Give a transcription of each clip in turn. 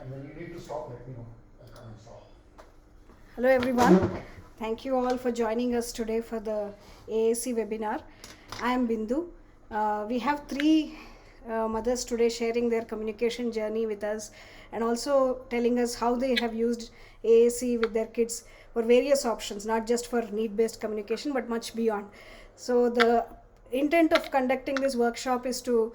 And when you need to stop, let me know. I'll come and stop. Hello everyone. Thank you all for joining us today for the AAC webinar. I am Bindu. We have three mothers today sharing their communication journey with us and also telling us how they have used AAC with their kids for various options, not just for need-based communication but much beyond. So the intent of conducting this workshop is to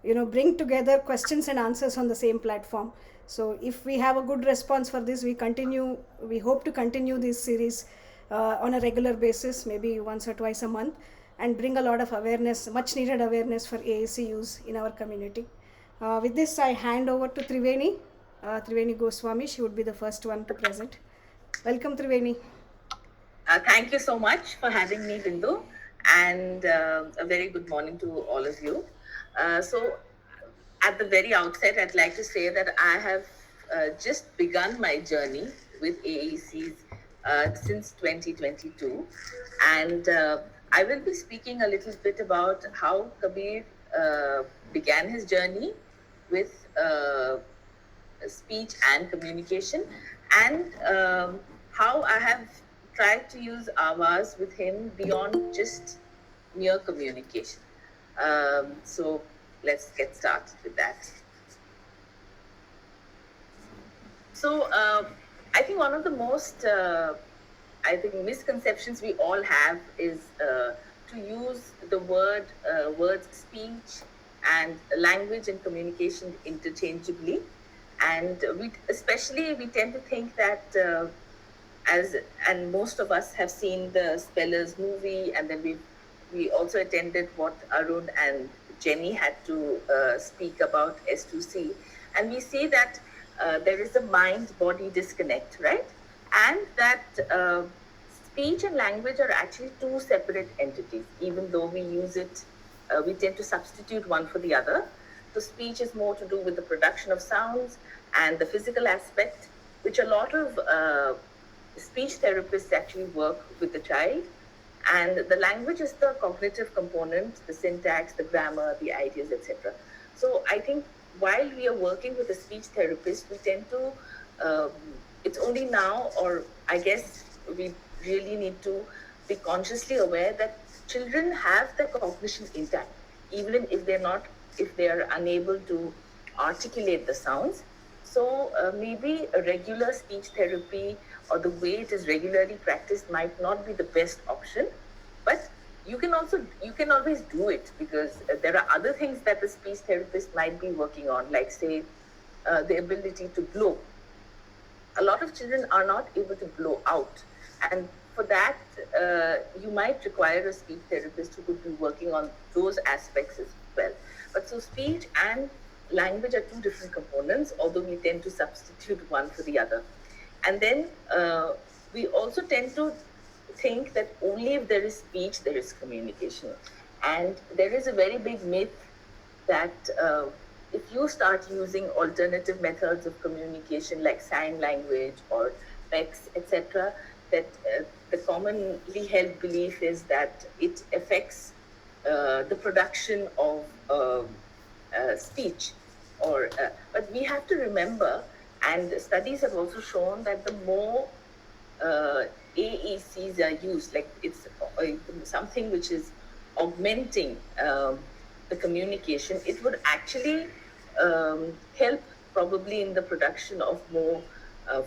bring together questions and answers on the same platform. So if we have a good response for this, we hope to continue this series on a regular basis, maybe once or twice a month, and bring a lot of awareness, much needed awareness for AAC use in our community. With this, I hand over to Triveni Goswami. She would be the first one to present. Welcome, Triveni. Thank you so much for having me, Bindu, and a very good morning to all of you. So, at the very outset, I'd like to say that I have just begun my journey with AACs since 2022, and I will be speaking a little bit about how Kabir began his journey with speech and communication, and how I have tried to use Avaz with him beyond just mere communication. So let's get started with that. So I think one of the most misconceptions we all have is to use the words speech and language and communication interchangeably, and we tend to think that and most of us have seen the Spellers movie, and then we also attended what Arun and Jenny had to speak about S2C, and we see that there is a mind-body disconnect, right? And that speech and language are actually two separate entities, even though we use it, we tend to substitute one for the other. So speech is more to do with the production of sounds and the physical aspect, which a lot of speech therapists actually work with the child. And the language is the cognitive component, the syntax, the grammar, the ideas, etc. So I think while we are working with a speech therapist, we tend to, it's only now, or I guess we really need to be consciously aware that children have their cognition intact, even if they are unable to articulate the sounds. So maybe a regular speech therapy or the way it is regularly practiced might not be the best option, but you can always do it, because there are other things that the speech therapist might be working on, like say the ability to blow. A lot of children are not able to blow out, and for that you might require a speech therapist who could be working on those aspects as well. But so speech and language are two different components, although we tend to substitute one for the other. And then we also tend to think that only if there is speech, there is communication. And there is a very big myth that if you start using alternative methods of communication like sign language or PECs, etc., that the commonly held belief is that it affects the production of speech. But we have to remember, and studies have also shown that the more AACs are used, like it's something which is augmenting the communication, it would actually help probably in the production of more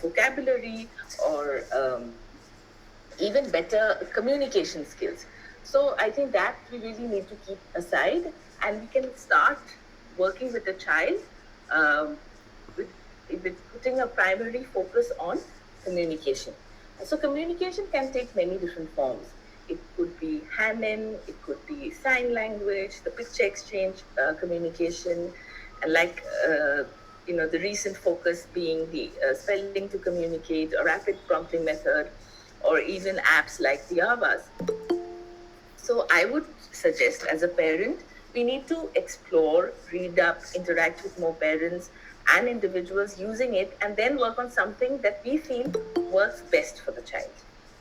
vocabulary or even better communication skills. So I think that we really need to keep aside, and we can start working with the child with putting a primary focus on communication. So communication can take many different forms. It could be hand-in, it could be sign language, the picture exchange communication, and like the recent focus being the spelling to communicate, or rapid prompting method, or even apps like the Avaz. So I would suggest, as a parent, we need to explore, read up, interact with more parents and individuals using it, and then work on something that we feel works best for the child,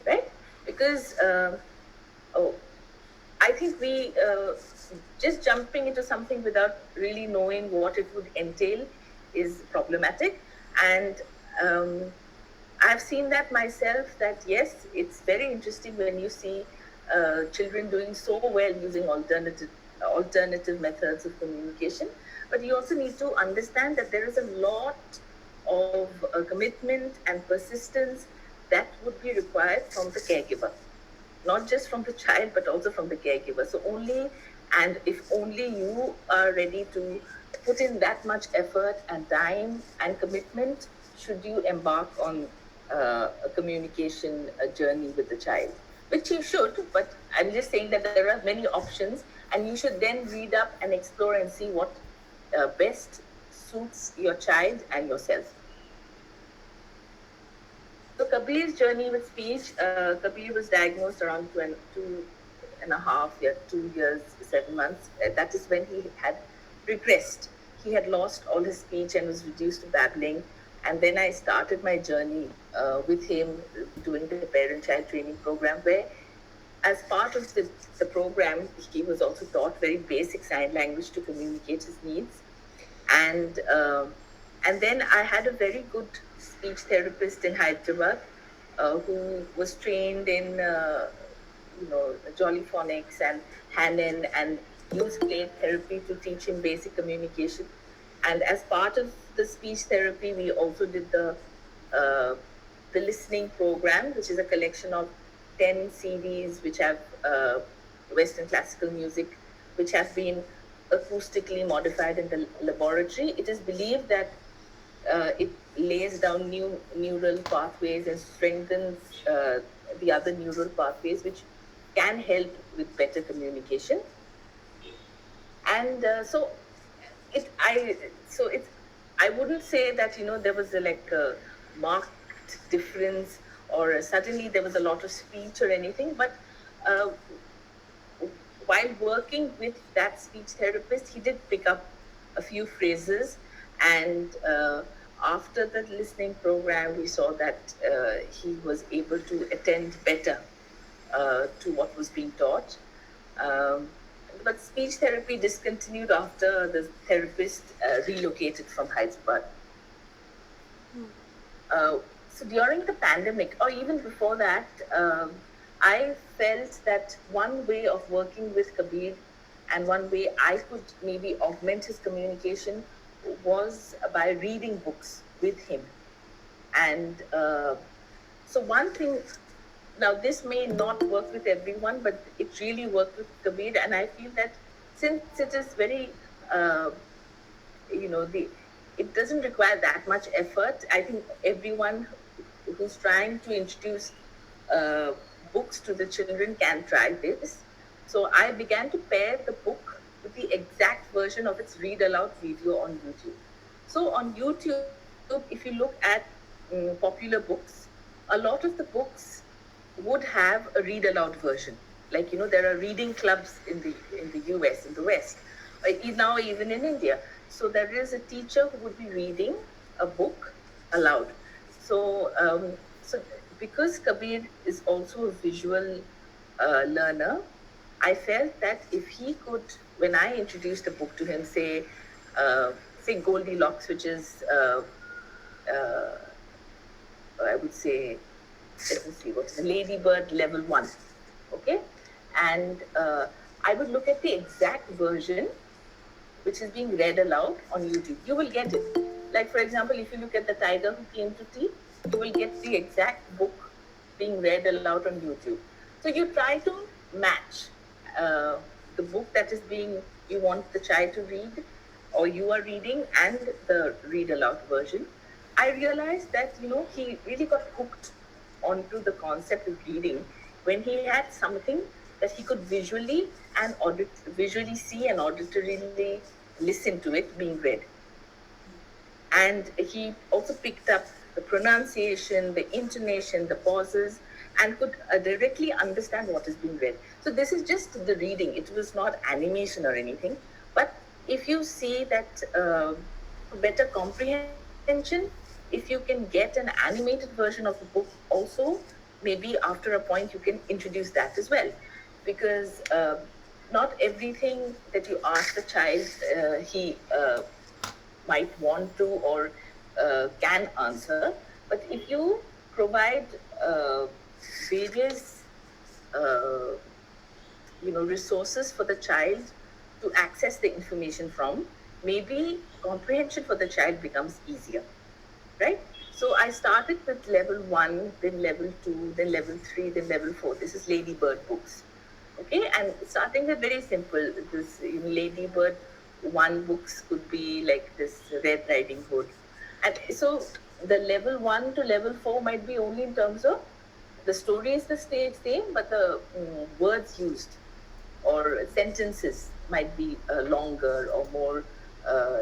right? Because I think we just jumping into something without really knowing what it would entail is problematic. And I've seen that myself, that yes, it's very interesting when you see children doing so well using alternative methods of communication. But you also need to understand that there is a lot of commitment and persistence that would be required from the caregiver, not just from the child but also from the caregiver. So only, and if only you are ready to put in that much effort and time and commitment, should you embark on a communication journey with the child, which you should. But I'm just saying that there are many options, and you should then read up and explore and see what best suits your child and yourself. So Kabir's journey with speech, Kabir was diagnosed around 2.5 years, 2 years, 7 months. That is when he had regressed. He had lost all his speech and was reduced to babbling. And then I started my journey with him doing the parent-child training program, where as part of the program, he was also taught very basic sign language to communicate his needs. And then I had a very good speech therapist in Hyderabad who was trained in Jolly Phonics and Hanen, and used play therapy to teach him basic communication. And as part of the speech therapy, we also did the listening program, which is a collection of 10 CDs which have Western classical music, which have been acoustically modified in the laboratory. It is believed that it lays down new neural pathways and strengthens the other neural pathways, which can help with better communication. And I wouldn't say that there was a marked difference, or suddenly there was a lot of speech or anything. But uh, while working with that speech therapist, he did pick up a few phrases. And after the listening program, we saw that he was able to attend better to what was being taught. But speech therapy discontinued after the therapist relocated from Hyderabad. So during the pandemic, or even before that, I felt that one way of working with Kabir, and one way I could maybe augment his communication, was by reading books with him. And so one thing, now this may not work with everyone, but it really worked with Kabir. And I feel that since it is very, it doesn't require that much effort. I think everyone who's trying to introduce books to the children can try this. So I began to pair the book with the exact version of its read aloud video on YouTube. So on YouTube, if you look at popular books, a lot of the books would have a read aloud version. There are reading clubs in the US, in the West, now even in India. So there is a teacher who would be reading a book aloud. So because Kabir is also a visual learner, I felt that if he could, when I introduced a book to him, say Goldilocks, which is I would say, let me see, what's the Ladybird level 1, okay? And I would look at the exact version which is being read aloud on YouTube. You will get it. Like, for example, if you look at The Tiger Who Came to Tea, you will get the exact book being read aloud on YouTube. So you try to match the book that is you want the child to read, or you are reading, and the read aloud version. I realized that, he really got hooked onto the concept of reading when he had something that he could visually see and auditorily listen to it being read. And he also picked up the pronunciation, the intonation, the pauses, and could directly understand what is being read. So this is just the reading. It was not animation or anything. But if you see that better comprehension, if you can get an animated version of the book also, maybe after a point you can introduce that as well. Because not everything that you ask the child he might want to, or can answer. But if you provide various uh, resources for the child to access the information from, maybe comprehension for the child becomes easier, right? So I started with level 1, then level 2, then level 3, then level 4. This is Ladybird books. Okay, and starting with very simple, this Ladybird 1 books could be like this Red Riding Hood. And so the level 1 to level 4 might be only in terms of the story is the same, but the words used or sentences might be longer or more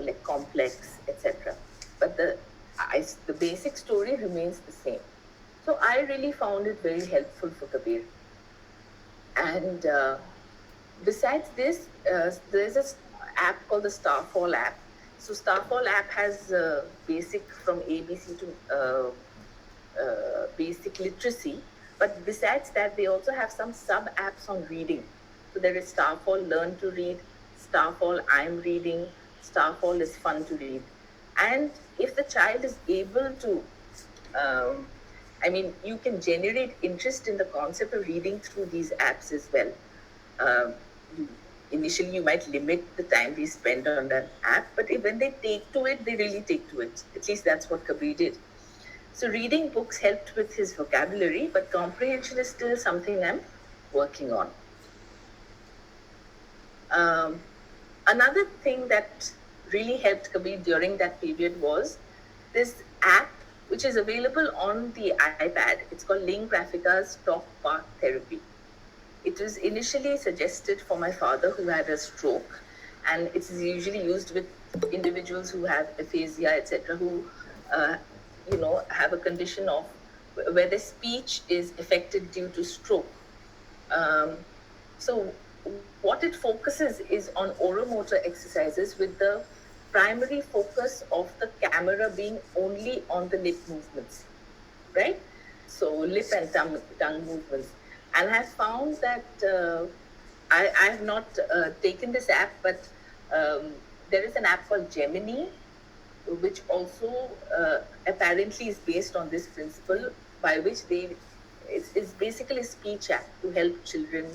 like complex, etc. But the basic story remains the same. So I really found it very helpful for Kabir. And besides this, there's an app called the Starfall app. So Starfall app has basic from ABC to basic literacy. But besides that, they also have some sub apps on reading. So there is Starfall Learn to Read, Starfall I'm Reading, Starfall is Fun to Read. And if the child is able to, you can generate interest in the concept of reading through these apps as well. Um, Initially, you might limit the time they spend on that app, but when they take to it, they really take to it. At least that's what Kabir did. So reading books helped with his vocabulary, but comprehension is still something I'm working on. Another thing that really helped Kabir during that period was this app, which is available on the iPad. It's called Ling Graphica's Talk Path Therapy. It was initially suggested for my father who had a stroke, and it's usually used with individuals who have aphasia, etc., who have a condition of where the speech is affected due to stroke. So what it focuses is on oromotor exercises with the primary focus of the camera being only on the lip movements, right? So lip and tongue movements. And I have found that I have not taken this app, but there is an app called Gemini, which also apparently is based on this principle, by which it's basically a speech app to help children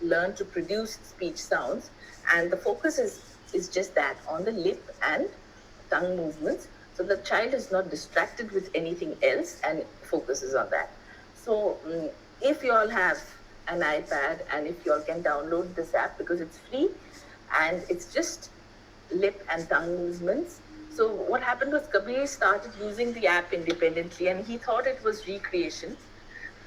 learn to produce speech sounds. And the focus is just that, on the lip and tongue movements. So the child is not distracted with anything else and focuses on that. So if you all have an iPad and if you all can download this app, because it's free and it's just lip and tongue movements. So what happened was Kabir started using the app independently and he thought it was recreation,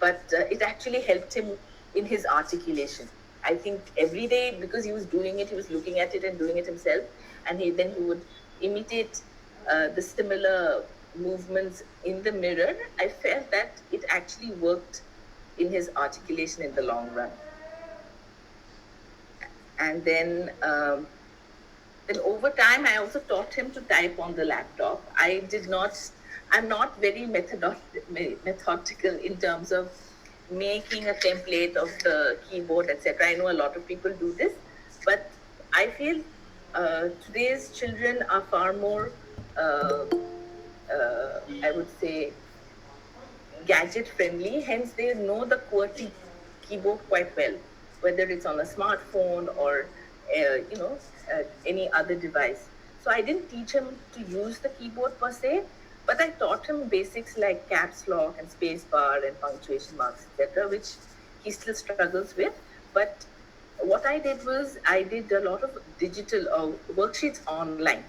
but it actually helped him in his articulation. I think every day, because he was doing it, he was looking at it and doing it himself, and he would imitate the similar movements in the mirror. I felt that it actually worked in his articulation in the long run. And then over time, I also taught him to type on the laptop. I'm not very methodical in terms of making a template of the keyboard, etc. I know a lot of people do this, but I feel today's children are far more, I would say, gadget friendly. Hence, they know the QWERTY keyboard quite well, whether it's on a smartphone or any other device. So I didn't teach him to use the keyboard per se, but I taught him basics like caps lock and space bar and punctuation marks, etc., which he still struggles with. But what I did was I did a lot of digital worksheets online.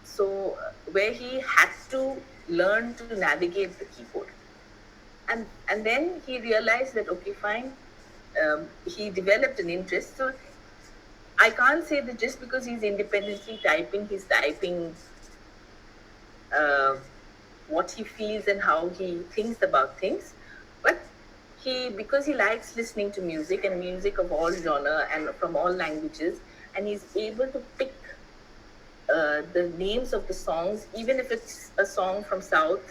So where he had to learn to navigate the keyboard. And then he realized that, okay, fine, he developed an interest. So I can't say that just because he's independently typing, he's typing what he feels and how he thinks about things. But because he likes listening to music and music of all genre and from all languages, and he's able to pick the names of the songs, even if it's a song from South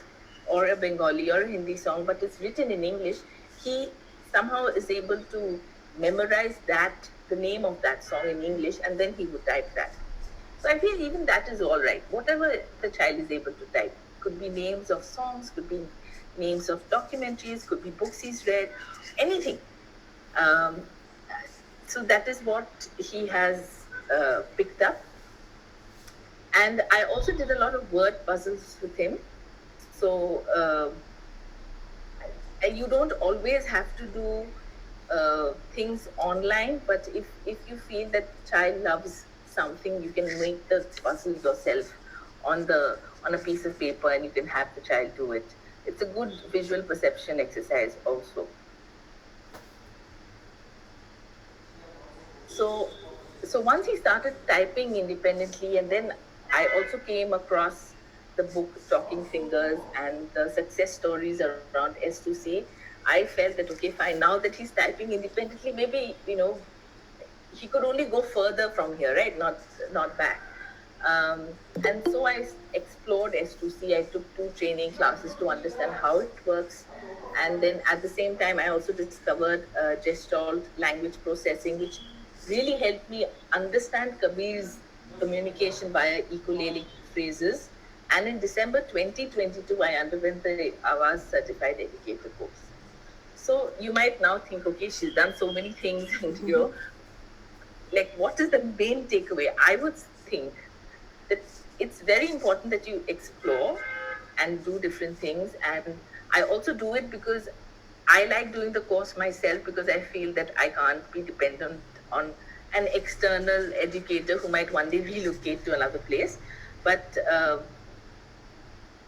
or a Bengali or a Hindi song, but it's written in English, he somehow is able to memorize the name of that song in English, and then he would type that. So I feel even that is all right. Whatever the child is able to type, could be names of songs, could be names of documentaries, could be books he's read, anything. Um, so that is what he has picked up. And I also did a lot of word puzzles with him. So you don't always have to do things online, but if you feel that the child loves something, you can make the puzzle yourself on the on a piece of paper, and you can have the child do it. It's a good visual perception exercise also. So so once he started typing independently, and then I also came across the book Talking Fingers and the success stories around S2C. I felt that okay, fine, now that he's typing independently, maybe he could only go further from here, right? Not back. Um, and so I explored S2C. I took 2 training classes to understand how it works. And then at the same time, I also discovered Gestalt language processing, which really helped me understand Kabir's communication via equalalic phrases. And in December 2022, I underwent the Avaz Certified Educator course. So you might now think, okay, she's done so many things, and like, what is the main takeaway? I would think that it's very important that you explore and do different things. And I also do it because I like doing the course myself, because I feel that I can't be dependent on an external educator who might one day relocate to another place. But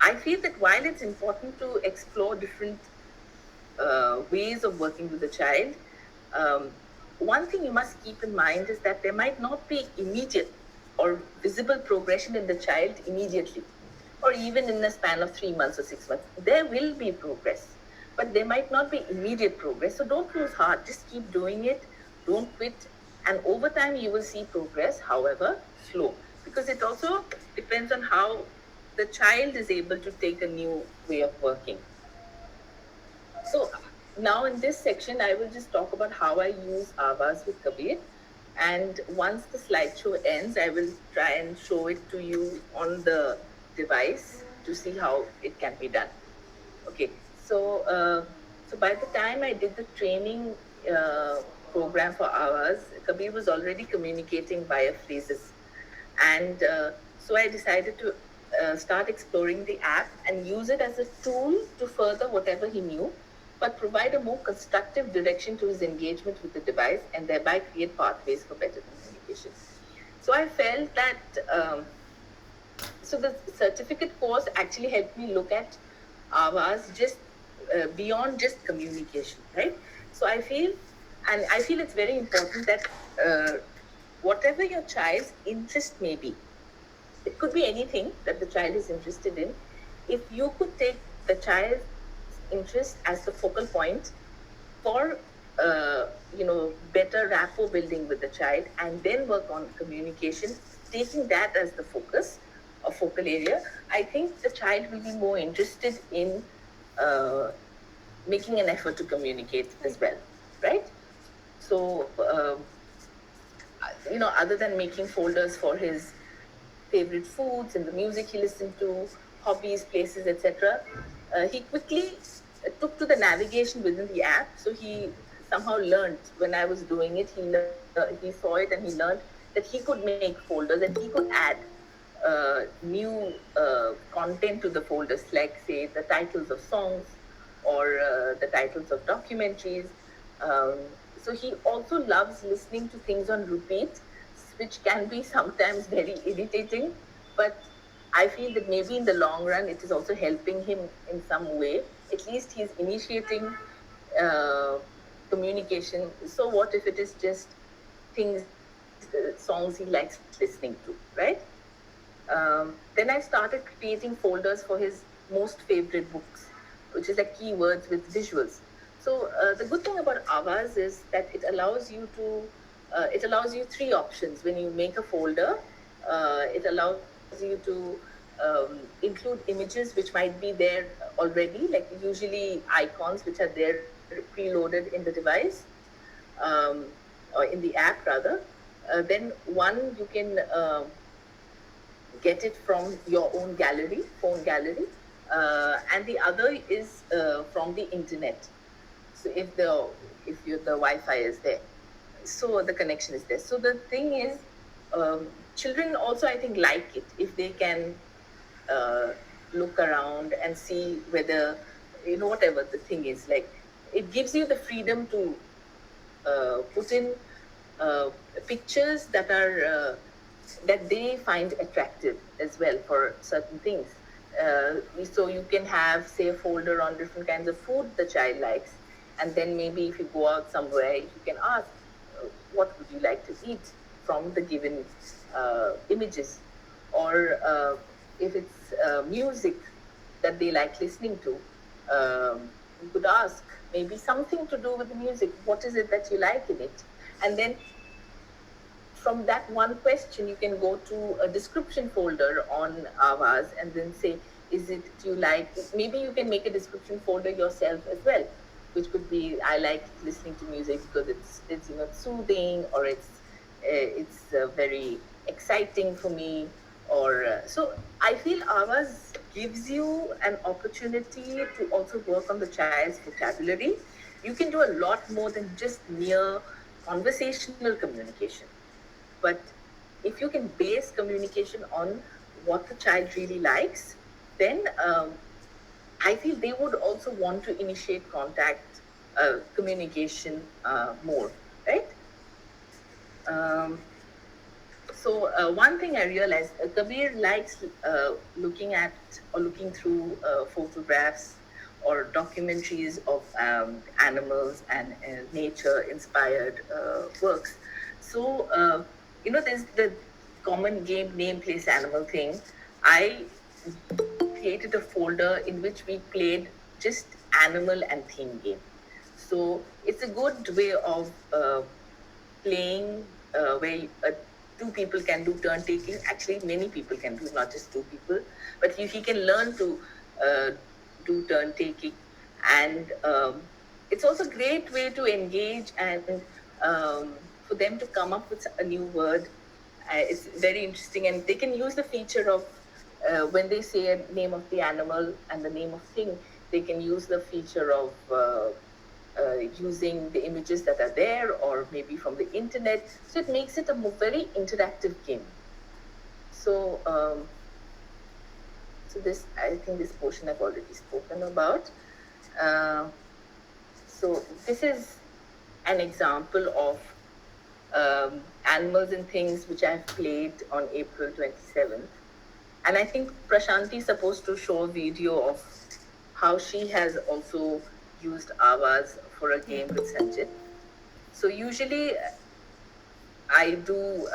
I feel that while it's important to explore different ways of working with the child, um, one thing you must keep in mind is that there might not be immediate or visible progression in the child immediately, or even in a span of 3 months or 6 months. There will be progress, but there might not be immediate progress. So don't lose heart, just keep doing it, don't quit. And over time, you will see progress, however slow, because it also depends on how the child is able to take a new way of working. So now in this section, I will just talk about how I use Avas with Kabir. And once the slideshow ends, I will try and show it to you on the device to see how it can be done. Okay, so by the time I did the training program for Avas, Kabir was already communicating via phrases. And so I decided to start exploring the app and use it as a tool to further whatever he knew, but provide a more constructive direction to his engagement with the device, and thereby create pathways for better communication. So I felt that so the certificate course actually helped me look at Avas just beyond just communication, right? So I feel it's very important that whatever your child's interest may be, it could be anything that the child is interested in. If you could take the child's interest as the focal point for better rapport building with the child, and then work on communication, taking that as the focus or focal area, I think the child will be more interested in uh, making an effort to communicate as well, right? So other than making folders for his favorite foods and the music he listened to, hobbies, places, etc., he quickly took to the navigation within the app. So he somehow learned, when I was doing it, he saw it and he learned that he could make folders and he could add new content to the folders, like, say, the titles of songs or the titles of documentaries. Um, so he also loves listening to things on repeat, which can be sometimes very irritating, but I feel that maybe in the long run it is also helping him in some way. At least he's initiating uh, communication. So what if it is just things, songs he likes listening to, right? Then I started creating folders for his most favorite books, which is like keywords with visuals. So the good thing about Avaz is that it allows you 3 options when you make a folder. It allows you to include images which might be there already, like usually icons which are there preloaded in the device, um, or in the app rather. Then one, you can get it from your own gallery, phone gallery, and the other is from the internet. So if the Wi-Fi is there, so the connection is there. So the thing is, children also, I think, like it if they can uh, look around and see whether, whatever the thing is, like, it gives you the freedom to put in uh, pictures that they find attractive as well for certain things. So you can have, say, a folder on different kinds of food the child likes, and then maybe if you go out somewhere, you can ask, what would you like to eat from the given images, or if it's music that they like listening to, you could ask maybe something to do with the music. What is it that you like in it? And then from that one question, you can go to a description folder on Avaz and then say, is it you like, maybe you can make a description folder yourself as well, which could be, I like listening to music because it's soothing, or it's very exciting for me, or so I feel Avaz gives you an opportunity to also work on the child's vocabulary. You can do a lot more than just mere conversational communication. But if you can base communication on what the child really likes, then I feel they would also want to initiate contact, communication more, right? Um, so one thing I realized, Kabir likes looking at or looking through photographs or documentaries of animals and nature-inspired works. So there's the common game name, place, animal thing. I created a folder in which we played just animal and theme game. So it's a good way of playing where two people can do turn taking. Actually, many people can do, not just two people, but he can learn to do turn taking. And it's also a great way to engage and for them to come up with a new word. It's very interesting, and they can use the feature of when they say a name of the animal and the name of thing, they can use the feature of using the images that are there, or maybe from the internet. So it makes it a very interactive game. So, I think this portion I've already spoken about. So this is an example of animals and things which I've played on April 27th. And I think Prashanti is supposed to show a video of how she has also used Avaz for a game with Sanjit. So usually I do,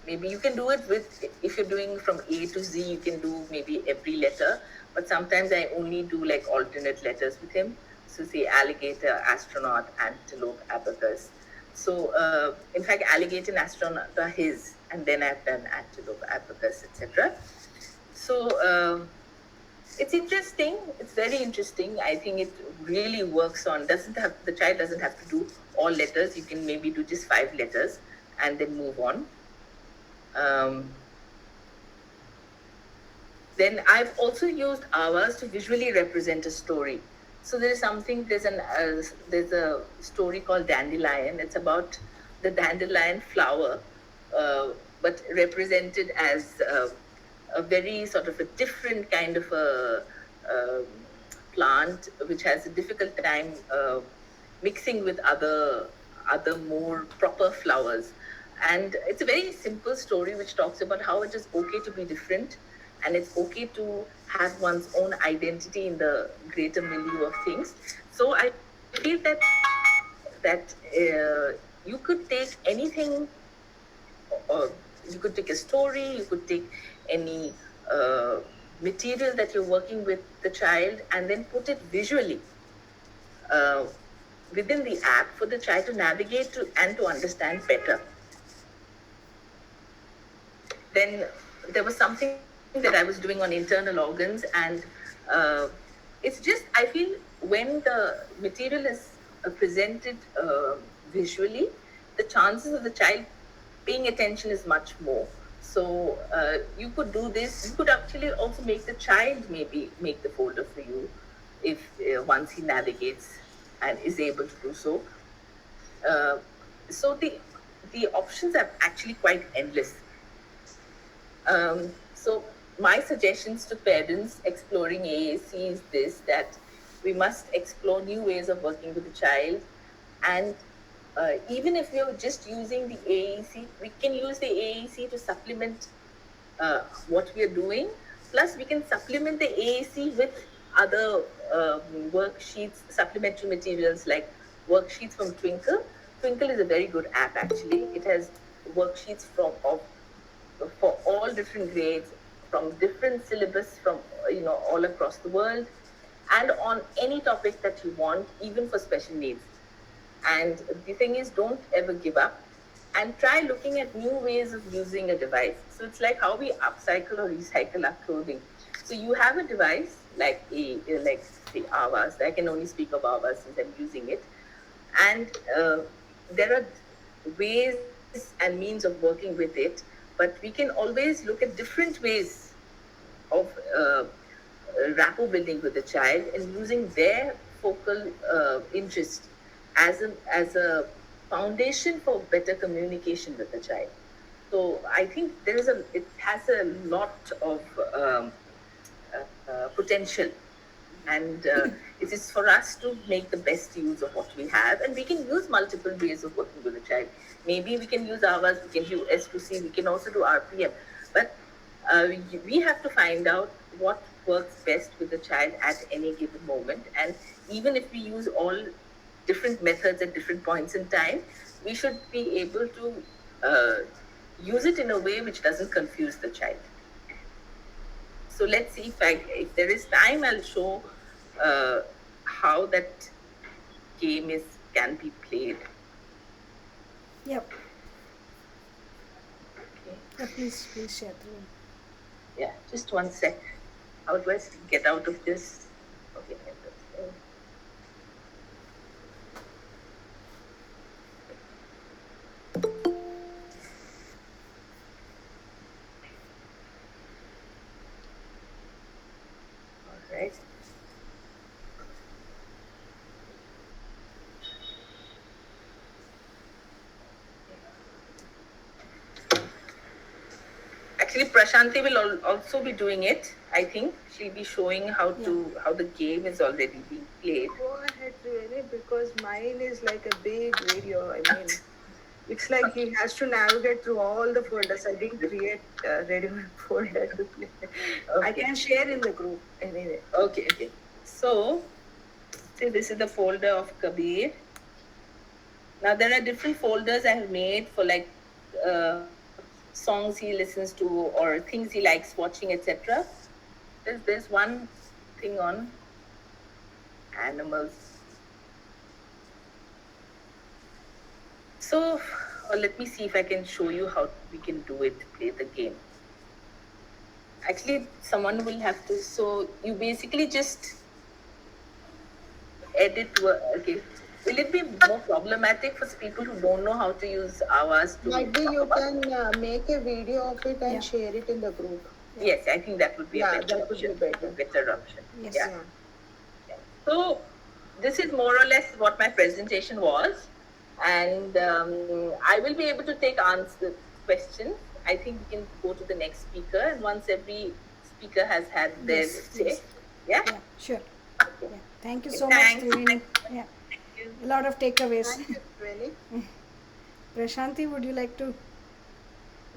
maybe you can do it with, if you're doing from A to Z, you can do maybe every letter. But sometimes I only do like alternate letters with him. So say alligator, astronaut, antelope, abacus. So in fact, alligator and astronaut are his, and then I've done antelope, abacus, etc. So it's interesting. It's very interesting. I think it really works on, the child doesn't have to do all letters. You can maybe do just 5 letters and then move on. Then I've also used Avaz to visually represent a story. So there's a story called Dandelion. It's about the dandelion flower, but represented as a very sort of a different kind of a plant, which has a difficult time mixing with other more proper flowers. And it's a very simple story which talks about how it is okay to be different, and it's okay to have one's own identity in the greater milieu of things. So I feel that you could take anything, or you could take a story, you could take any material that you're working with the child, and then put it visually within the app for the child to navigate and to understand better. Then there was something that I was doing on internal organs, and it's just, I feel when the material is presented visually, the chances of the child paying attention is much more. So you could do this. You could actually also make the child maybe make the folder for you, if once he navigates and is able to do so. Uh, so the options are actually quite endless. So my suggestions to parents exploring AAC is this: that we must explore new ways of working with the child, and even if we are just using the AAC, we can use the AAC to supplement what we are doing. Plus, we can supplement the AAC with other worksheets, supplementary materials like worksheets from Twinkle. Twinkle is a very good app actually. It has worksheets for all different grades, from different syllabus from all across the world, and on any topic that you want, even for special needs. And the thing is, don't ever give up, and try looking at new ways of using a device. So it's like how we upcycle or recycle our clothing. So you have a device like like the Avas. I can only speak of Avas since I'm using it, and there are ways and means of working with it. But we can always look at different ways of rapport building with the child and using their focal interest as a foundation for better communication with the child. So I think it has a lot of potential, and it is for us to make the best use of what we have, and we can use multiple ways of working with a child. Maybe we can use hours, we can use S2C, we can also do RPM, but we have to find out what works best with the child at any given moment. And even if we use all different methods at different points in time, we should be able to uh, use it in a way which doesn't confuse the child. So let's see if there is time, I'll show uh, how that game is can be played. Yep. Okay. Yeah, please share the link. Yeah, just one sec. How do I get out of this? Okay. All right. Actually, Prashanti will also be doing it. I think she'll be showing how the game is already being played. Go ahead, really, because mine is like a big video. I mean, it's like he has to navigate through all the folders. I didn't create a ready-made folder to play. I Okay. can share in the group anyway. Okay. So, see, this is the folder of Kabir. Now, there are different folders I have made for like songs he listens to or things he likes watching, etc. There's one thing on animals. So, let me see if I can show you how we can do it, play the game. Actually, someone will have to. So, you basically just edit. Okay. Will it be more problematic for people who don't know how to use hours to? Might be you can make a video of it and Yeah. share it in the group. Yes, I think that would be a better that would option. be better. Better option. Yes. Yeah. So this is more or less what my presentation was, and I will be able to take answer questions. I think we can go to the next speaker, and once every speaker has had their Yes, say, yes. yeah. Yeah, sure. Okay. Yeah. Thank you so Thanks. much, Triveni. Yeah. A lot of takeaways. Thank you, really. Prashanti, would you like to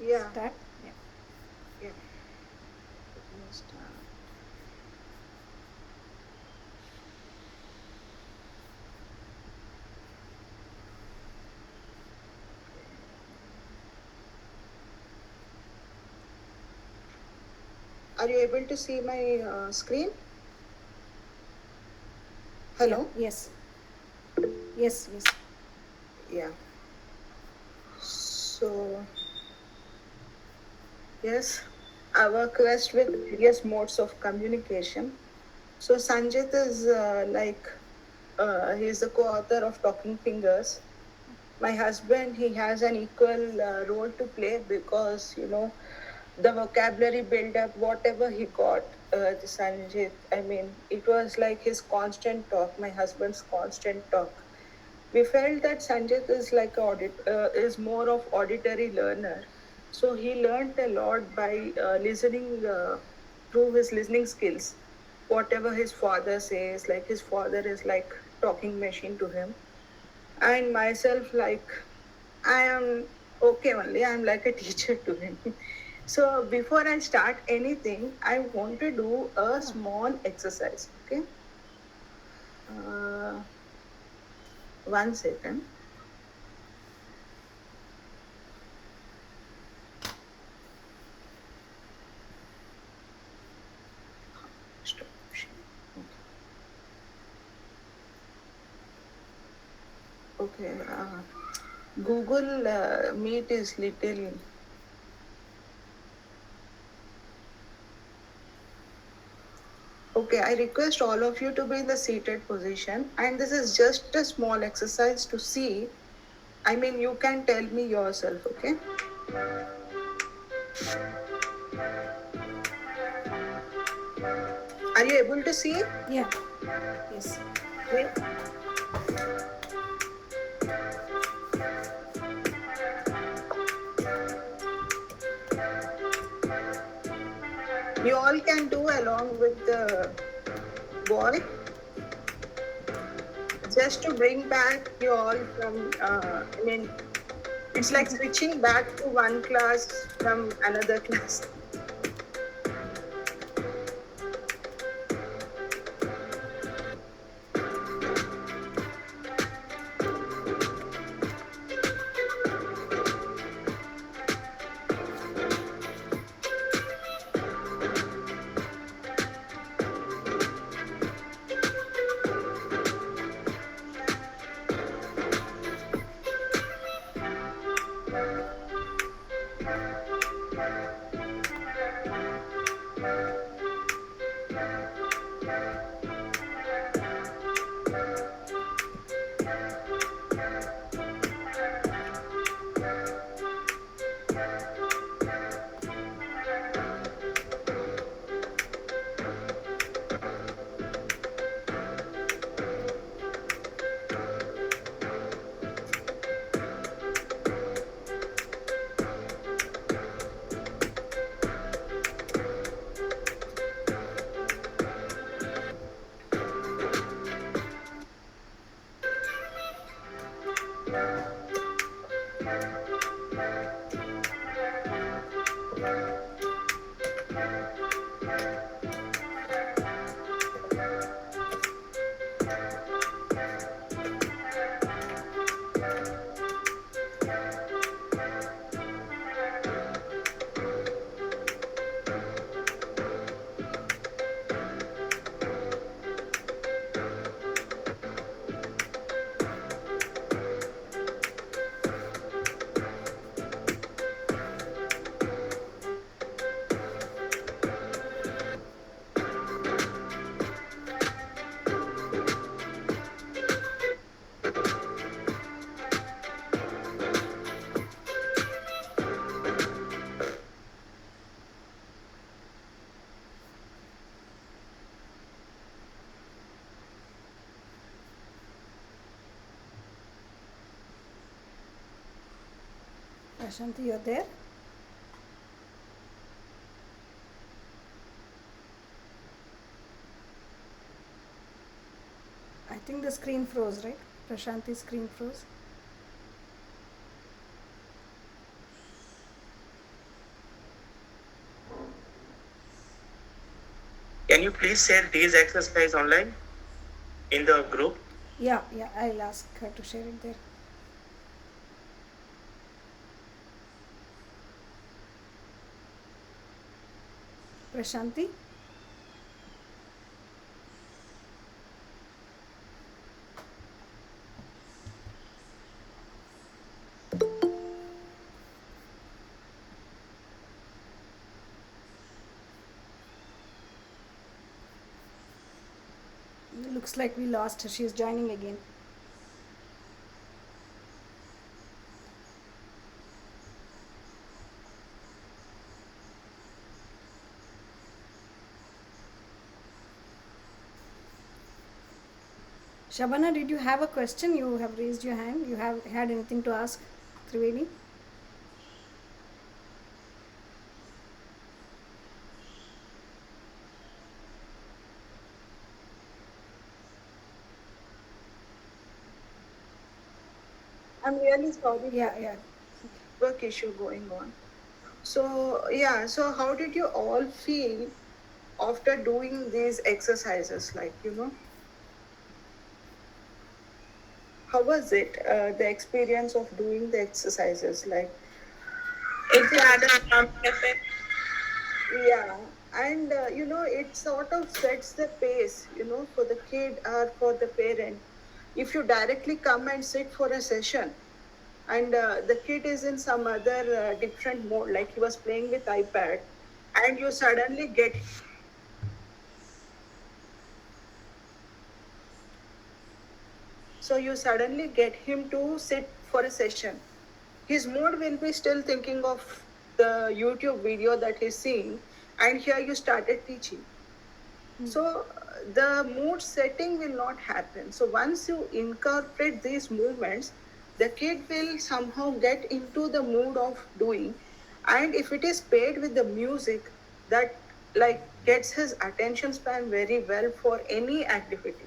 Yeah. start? Yeah. Yeah. Just, Are you able to see my screen? Hello? Yeah. Yes. Yes. Yeah. So, yes, our quest with various modes of communication. So, Sanjit is he's the co-author of Talking Fingers. My husband, he has an equal role to play because, the vocabulary build up, whatever he got, the Sanjit, I mean, it was like his constant talk, my husband's constant talk. We felt that Sanjit is like is more of auditory learner. So he learned a lot by listening through his listening skills. Whatever his father says, like his father is like talking machine to him, and myself like I am okay only, I'm like a teacher to him. So before I start anything, I want to do a small exercise, okay? uh, 1 second. Stop sharing. Okay, Google Meet is little. Okay, I request all of you to be in the seated position, and this is just a small exercise to see. I mean, you can tell me yourself, okay? Are you able to see? Yeah. Yes. Okay. You all can do along with the boy, just to bring back you all from, I mean, it's like switching back to one class from another class. Prashanti, you're there? I think the screen froze, right? Prashanti's screen froze. Can you please share these exercise online in the group? Yeah, I'll ask her to share it there. Prashanti? Looks like we lost her. She's joining again. Shabana, did you have a question? You have raised your hand. You have had anything to ask, Triveni? I'm really sorry for Yeah, yeah. work issue going on. So, yeah, so how did you all feel after doing these exercises? Like, how was it, the experience of doing the exercises? Like, It is it, had a calming effect. yeah, and it sort of sets the pace, for the kid or for the parent. If you directly come and sit for a session, and the kid is in some other different mode, like he was playing with iPad, and you suddenly get so you suddenly get him to sit for a session. His mood will be still thinking of the YouTube video that he's seeing, and here you started teaching. So the mood setting will not happen. So once you incorporate these movements, the kid will somehow get into the mood of doing. And if it is paired with the music, that like gets his attention span very well for any activity.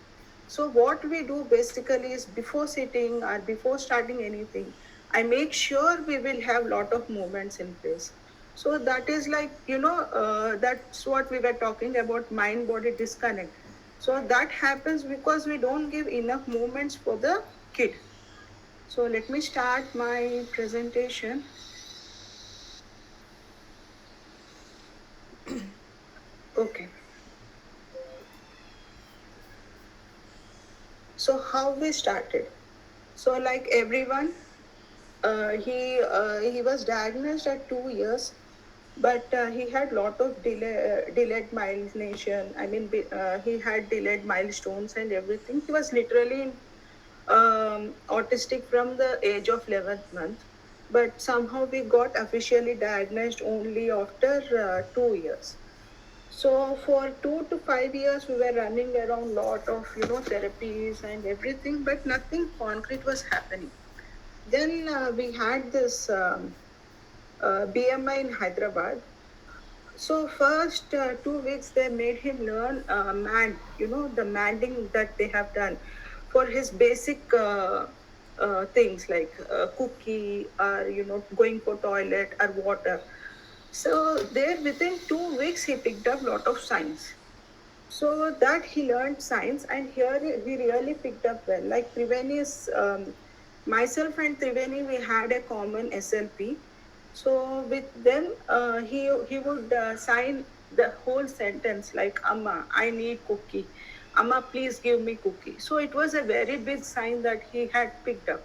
So what we do basically is before sitting or before starting anything, I make sure we will have lot of movements in place. So that is like, that's what we were talking about, mind body disconnect. So that happens because we don't give enough movements for the kid. So let me start my presentation. Okay. So how we started. So like everyone, he was diagnosed at 2 years, but he had lot of delayed milestone. I mean, he had delayed milestones and everything. He was literally autistic from the age of 11th month, but somehow we got officially diagnosed only after 2 years. So for 2 to 5 years, we were running around lot of therapies and everything, but nothing concrete was happening. Then we had this BMI in Hyderabad. So first 2 weeks they made him learn MAD, the manding that they have done for his basic things like cookie or going for toilet or water. So there within 2 weeks he picked up lot of signs. So that he learned science, and here he really picked up well. Like Triveni is, myself and Triveni, we had a common SLP. So with them, he would sign the whole sentence like "Amma, I need cookie. Amma, please give me cookie." So it was a very big sign that he had picked up.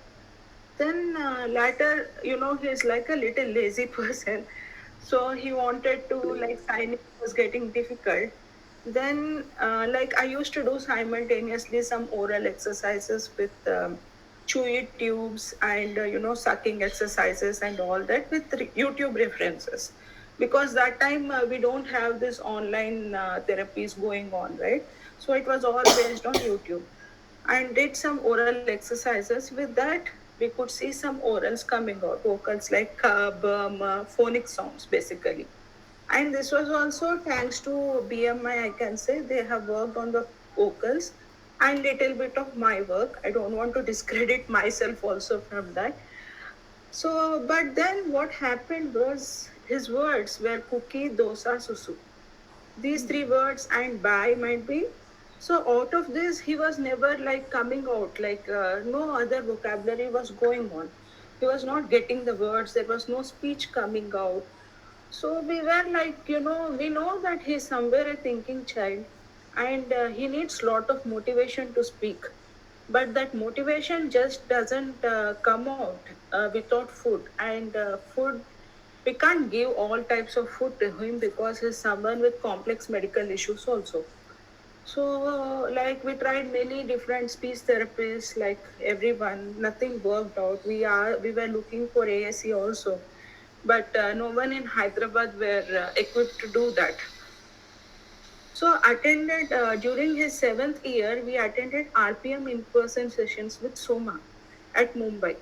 Then later, he's like a little lazy person. So he wanted to like sign it was getting difficult. Then like I used to do simultaneously some oral exercises with chewy tubes and sucking exercises and all that with YouTube references, because that time we don't have this online therapies going on, right? So it was all based on YouTube, and did some oral exercises. With that, we could see some orals coming out, vocals like ka, ba, ma, phonic sounds basically. And this was also thanks to BMI, I can say. They have worked on the vocals and little bit of my work. I don't want to discredit myself also from that. So, but then what happened was his words were cookie, dosa, susu. These three words and bye might be. So out of this, he was never like coming out, like no other vocabulary was going on. He was not getting the words, there was no speech coming out. So we were like, we know that he's somewhere a thinking child, and he needs lot of motivation to speak. But that motivation just doesn't come out without food. And food, we can't give all types of food to him because he's someone with complex medical issues also. So, like we tried many different speech therapists, like everyone, nothing worked out. We were looking for AAC also, but no one in Hyderabad were equipped to do that. So attended during his 7th year, we attended RPM in-person sessions with Soma at Mumbai.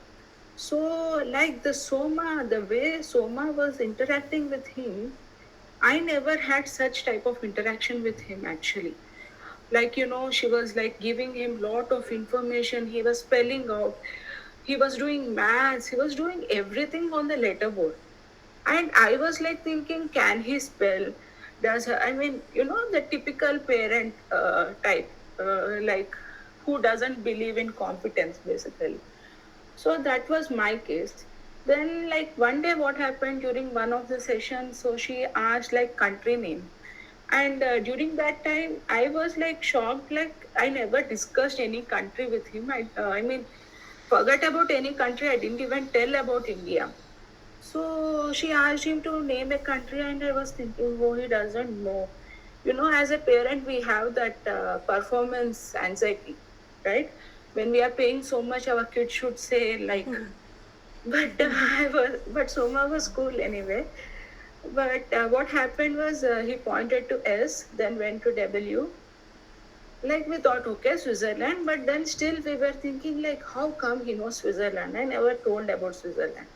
So like the way Soma was interacting with him, I never had such type of interaction with him actually. Like she was like giving him lot of information. He was spelling out. He was doing maths. He was doing everything on the letterboard. And I was like thinking, can he spell? I mean, the typical parent type, like who doesn't believe in competence basically. So that was my case. Then, like one day, what happened during one of the sessions? So she asked like country name, and during that time, I was like shocked. Like I never discussed any country with him. I mean, forget about any country. I didn't even tell about India. So she asked him to name a country, and I was thinking, oh, he doesn't know. As a parent, we have that performance anxiety, right? When we are paying so much, our kids should say like, but Soma was cool anyway. But what happened was he pointed to S, then went to W. Like we thought, okay, Switzerland, but then still we were thinking like, how come he knows Switzerland? I never told about Switzerland.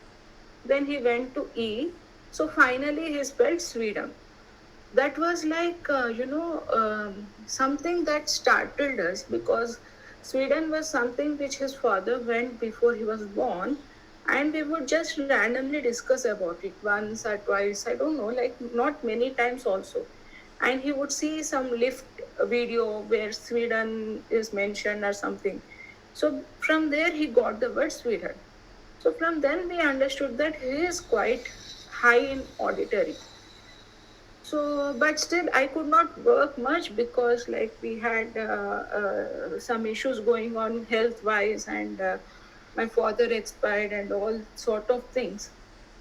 Then he went to E. So finally he spelled Sweden. That was like, something that startled us because Sweden was something which his father went before he was born. And we would just randomly discuss about it once or twice. I don't know, like not many times also. And he would see some lift video where Sweden is mentioned or something. So from there he got the word Sweden. So from then we understood that he is quite high in auditory. So, but still, I could not work much because like we had some issues going on health wise, and my father expired and all sort of things.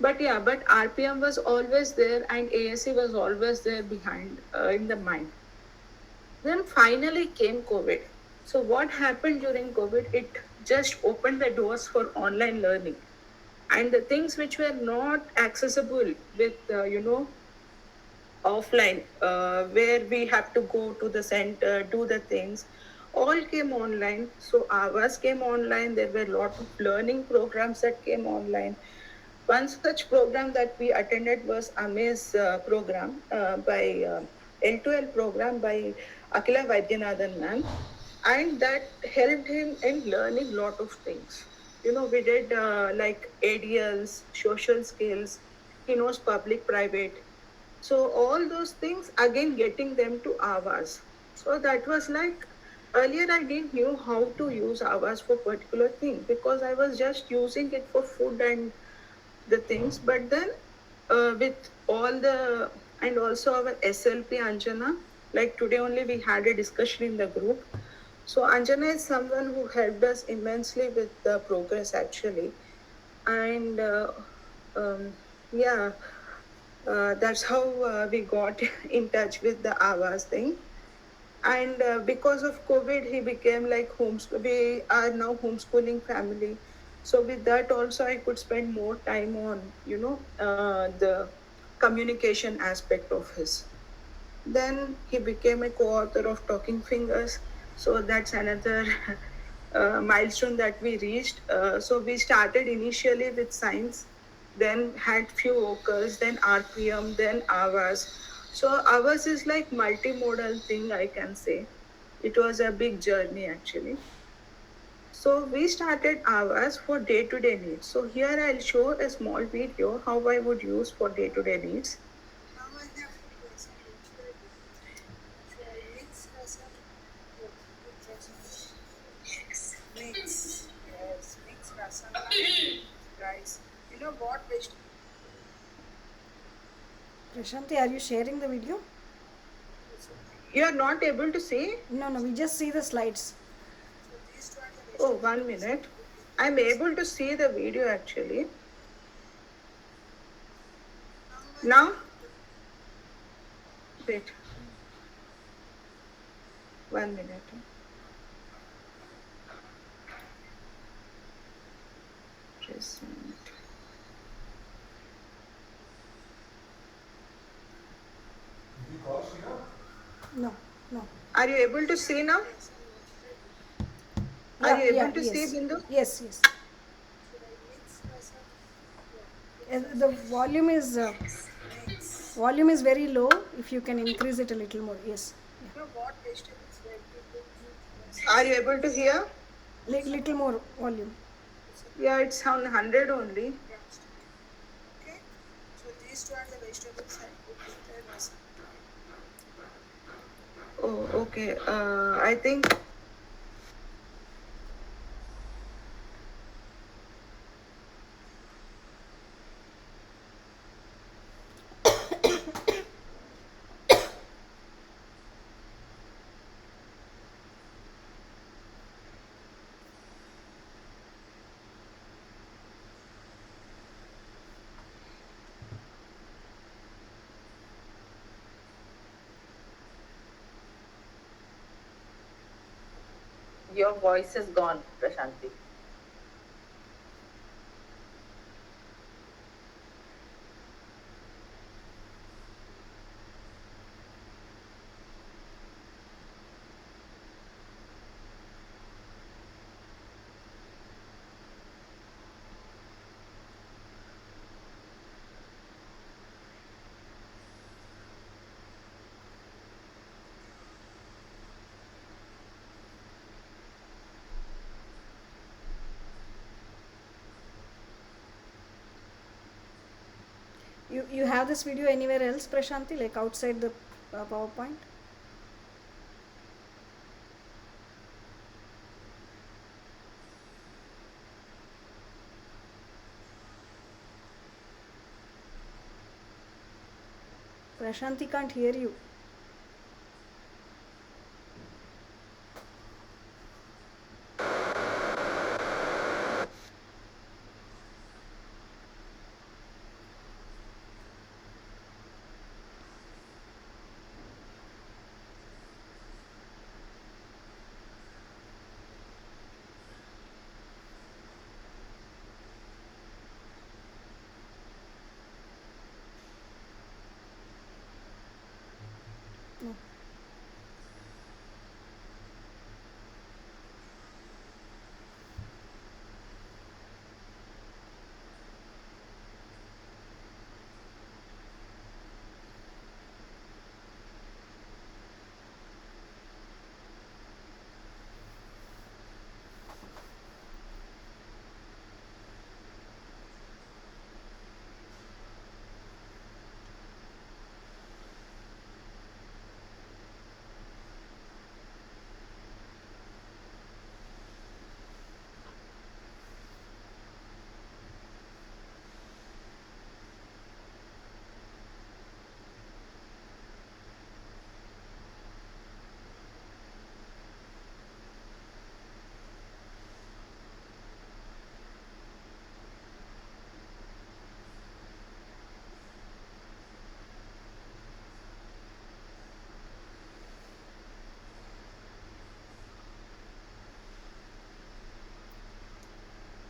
But yeah, but RPM was always there, and AAC was always there behind in the mind. Then finally came COVID. So what happened during COVID? It just opened the doors for online learning, and the things which were not accessible with offline, where we have to go to the center, do the things, all came online. So ours came online. There were a lot of learning programs that came online. One such program that we attended was AMAZE program by L2L program by Akila Vaidyanathan ma'am, and that helped him in learning lot of things. We did like ADLs, social skills. He knows public, private. So all those things again getting them to Avas. So that was like earlier I didn't knew how to use Avas for particular thing because I was just using it for food and the things. But then with all the and also our SLP Anjana, like today only we had a discussion in the group. So Anjana is someone who helped us immensely with the progress actually, and yeah, that's how we got in touch with the Avas thing. And because of COVID, he became like we are now homeschooling family. So with that also, I could spend more time on, the communication aspect of his. Then he became a co-author of Talking Fingers. So that's another milestone that we reached. So we started initially with science, then had few vocals, then RPM, then Avas. So Avas is like multimodal thing, I can say. It was a big journey actually. So we started Avas for day-to-day needs. So here I'll show a small video how I would use for day-to-day needs. Now I have mix, yes, mix rasam rice. You know what vegetable? Prashanti, are you sharing the video? You are not able to see? No, no, we just see the slides. Oh, 1 minute. I'm able to see the video actually. Now? Wait. 1 minute. Just a minute. Did you call Sheena? No, no. Are you able to see now? Are Yeah, you able yeah, to see, yes. Bindu? Yes, yes. The volume is very low. If you can increase it a little more. Yes. Yeah. Are you able to hear? Little more volume. Yeah, it's on 100 only. Oh, okay. I think Your voice is gone, Prashanti. You have this video anywhere else, Prashanti, like outside the PowerPoint? Prashanti can't hear you. No.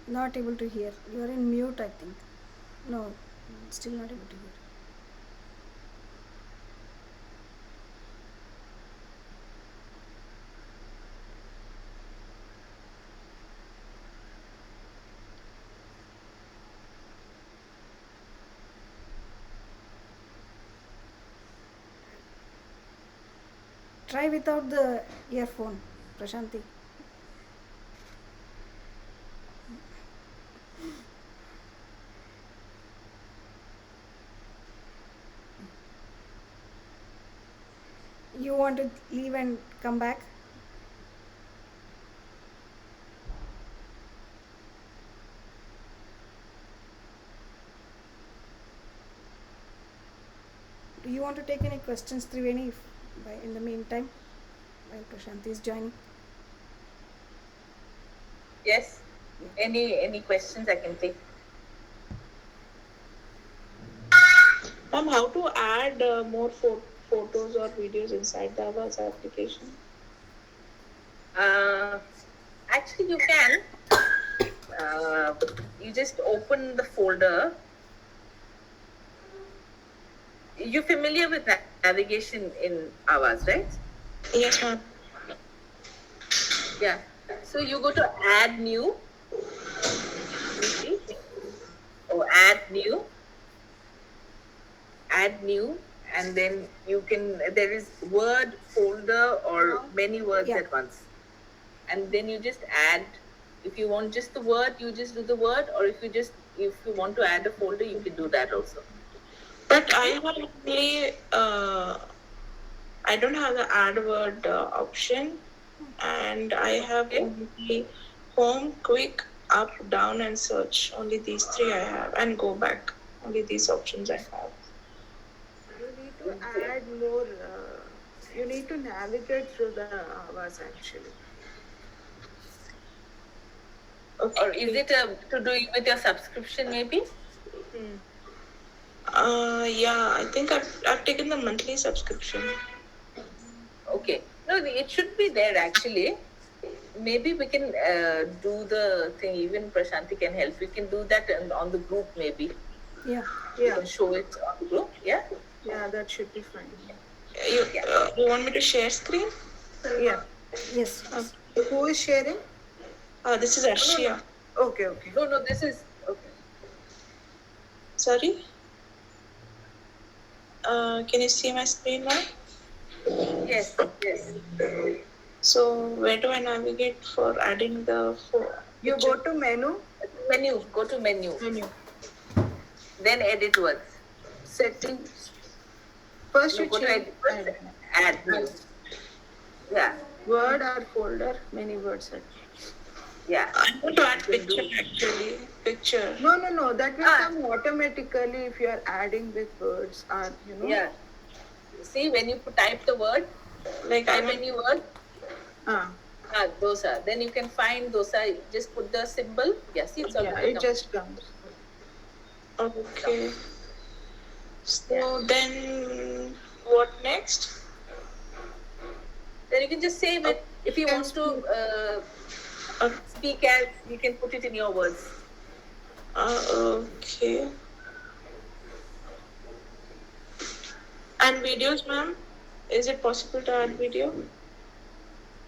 Not able to hear. You are in mute, I think. No, still not able to hear. Try without the earphone, Prashanti. You want to leave and come back? Do you want to take any questions, Triveni, in the meantime, while Prashanti is joining? Yes. Any questions I can take? Ma'am, how to add more photos or videos inside the Avaz application? Actually, you can. You just open the folder. You're familiar with navigation in Avaz, right? Yes, ma'am. Yeah. So you go to add new, you see, or add new, and then you can, there is word, folder, or many words Yeah. at once. And then you just add, if you want just the word, you just do the word, or if you want to add a folder, you can do that also. But I have only, I don't have the add word option, and I have Okay. only home, quick, up, down, and search. Only these three I have, and go back. Only these options I have. You need to add more. You need to navigate through the hours actually. Or is Okay. it to do with your subscription maybe? Hmm. Yeah, I think I've taken the monthly subscription. Okay. No, it should be there actually. Maybe we can do the thing, even Prashanti can help. We can do that on the group maybe. Yeah. We Yeah, can show it on the group. Yeah? yeah, that should be fine. Yeah. You want me to share screen? Yeah. Yes. Who is sharing? This is No, Arshia. Okay, okay. no, this is okay. Sorry. Can you see my screen now? Yes. So where do I navigate for adding the You go to menu, Menu. Go to menu. Then edit words. settings. First No, you go to change edit words. Add new. Yeah. word or folder, many words. Yeah. I want to add You can picture do- actually. Picture. No. That will come automatically if you are adding with words or Yeah. See, when you type the word, Like I type want. any word, Ah, dosa. Then you can find dosa. Just put the symbol. Yeah, see, it's yeah, already it come. just comes. Okay. So Yeah. then what next? Then you can just save it. If you want to speak as, you can put it in your words. Okay. And videos, ma'am? Is it possible to add video?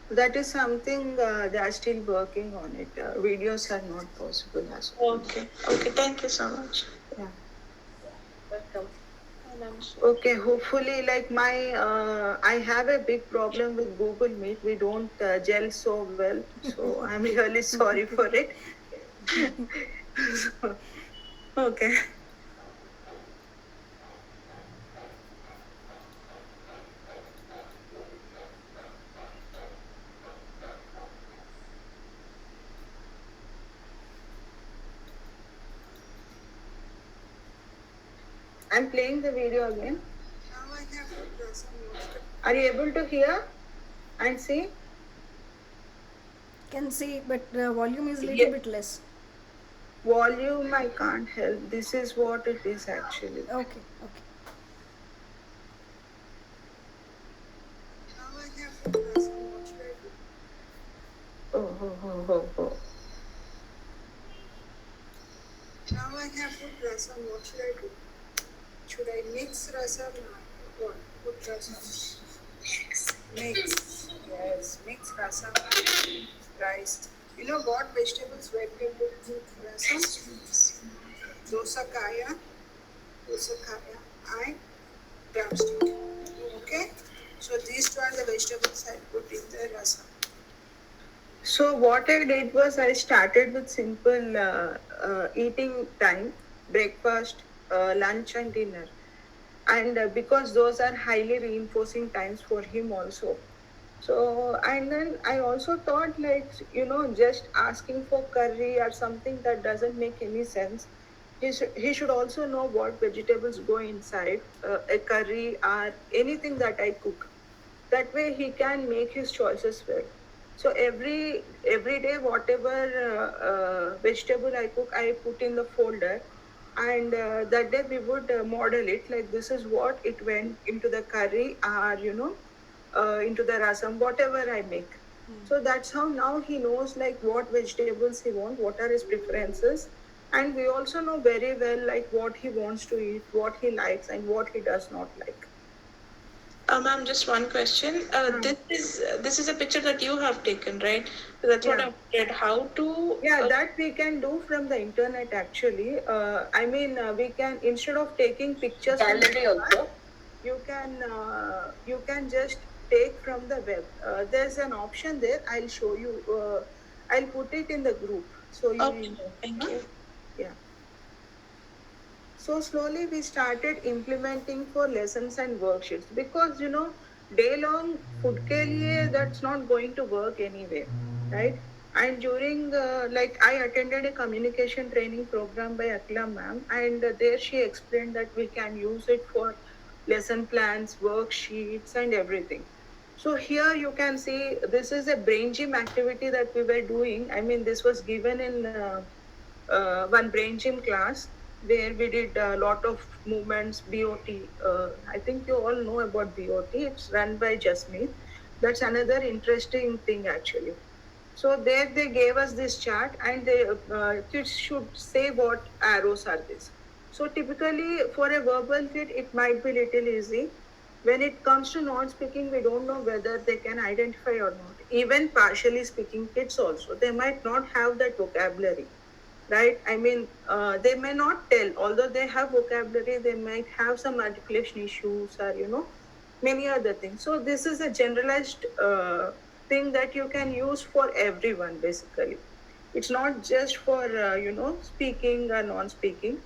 That is something they are still working on it. Videos are not possible as well. Okay. Okay. Thank you so much. Yeah. Welcome. Okay, hopefully, like I have a big problem with Google Meet. We don't gel so well, so I'm really sorry for it. So, okay. I'm playing the video again. Are you able to hear and see? Can see, but the volume is little Yeah. bit less. Volume, I can't help. This is what it is actually. Okay. Oh. Now I have put rasam. What should I do? Should I mix rasam? What? Put rasam. Mix. Yes, mix rasam and rice. You know what vegetables were put with rasam? Dosa kaya, and drumstick. Okay? So these two are the vegetables I put in the rasam. So what I did was I started with simple eating time, breakfast, lunch and dinner. And because those are highly reinforcing times for him also. So, and then I also thought like, just asking for curry or something that doesn't make any sense. He should also know what vegetables go inside a curry or anything that I cook. That way he can make his choices well. So every day whatever vegetable I cook, I put in the folder, and that day we would model it like this is what it went into the curry or into the rasam, whatever I make. So that's how now he knows like what vegetables he wants, what are his preferences, And we also know very well like what he wants to eat, what he likes, and what he does not like. Ma'am, just one question. This is a picture that you have taken, right? So that's what Yeah. I wanted. How to? Yeah, that we can do from the internet actually. I mean, we can, instead of taking pictures from the Gallery also. you can just take from the web. There's an option there. I'll show you. I'll put it in the group so you will Okay, know. thank you. Yeah. So slowly we started implementing for lessons and worksheets because day long food ke liye that's not going to work anyway, right? And during like I attended a communication training program by Akila ma'am, and there she explained that we can use it for lesson plans, worksheets, and everything. So here you can see this is a brain gym activity that we were doing. I mean, this was given in one brain gym class where we did a lot of movements, BOT. I think you all know about BOT. It's run by Jasmeet. That's another interesting thing actually. So there they gave us this chart, and the kids should say what arrows are this. So typically for a verbal kid, it might be little easy. When it comes to non-speaking, we don't know whether they can identify or not. Even partially speaking kids also, they might not have that vocabulary, right? I mean, they may not tell, although they have vocabulary, they might have some articulation issues or, many other things. So this is a generalized thing that you can use for everyone, basically. It's not just for, speaking or non-speaking.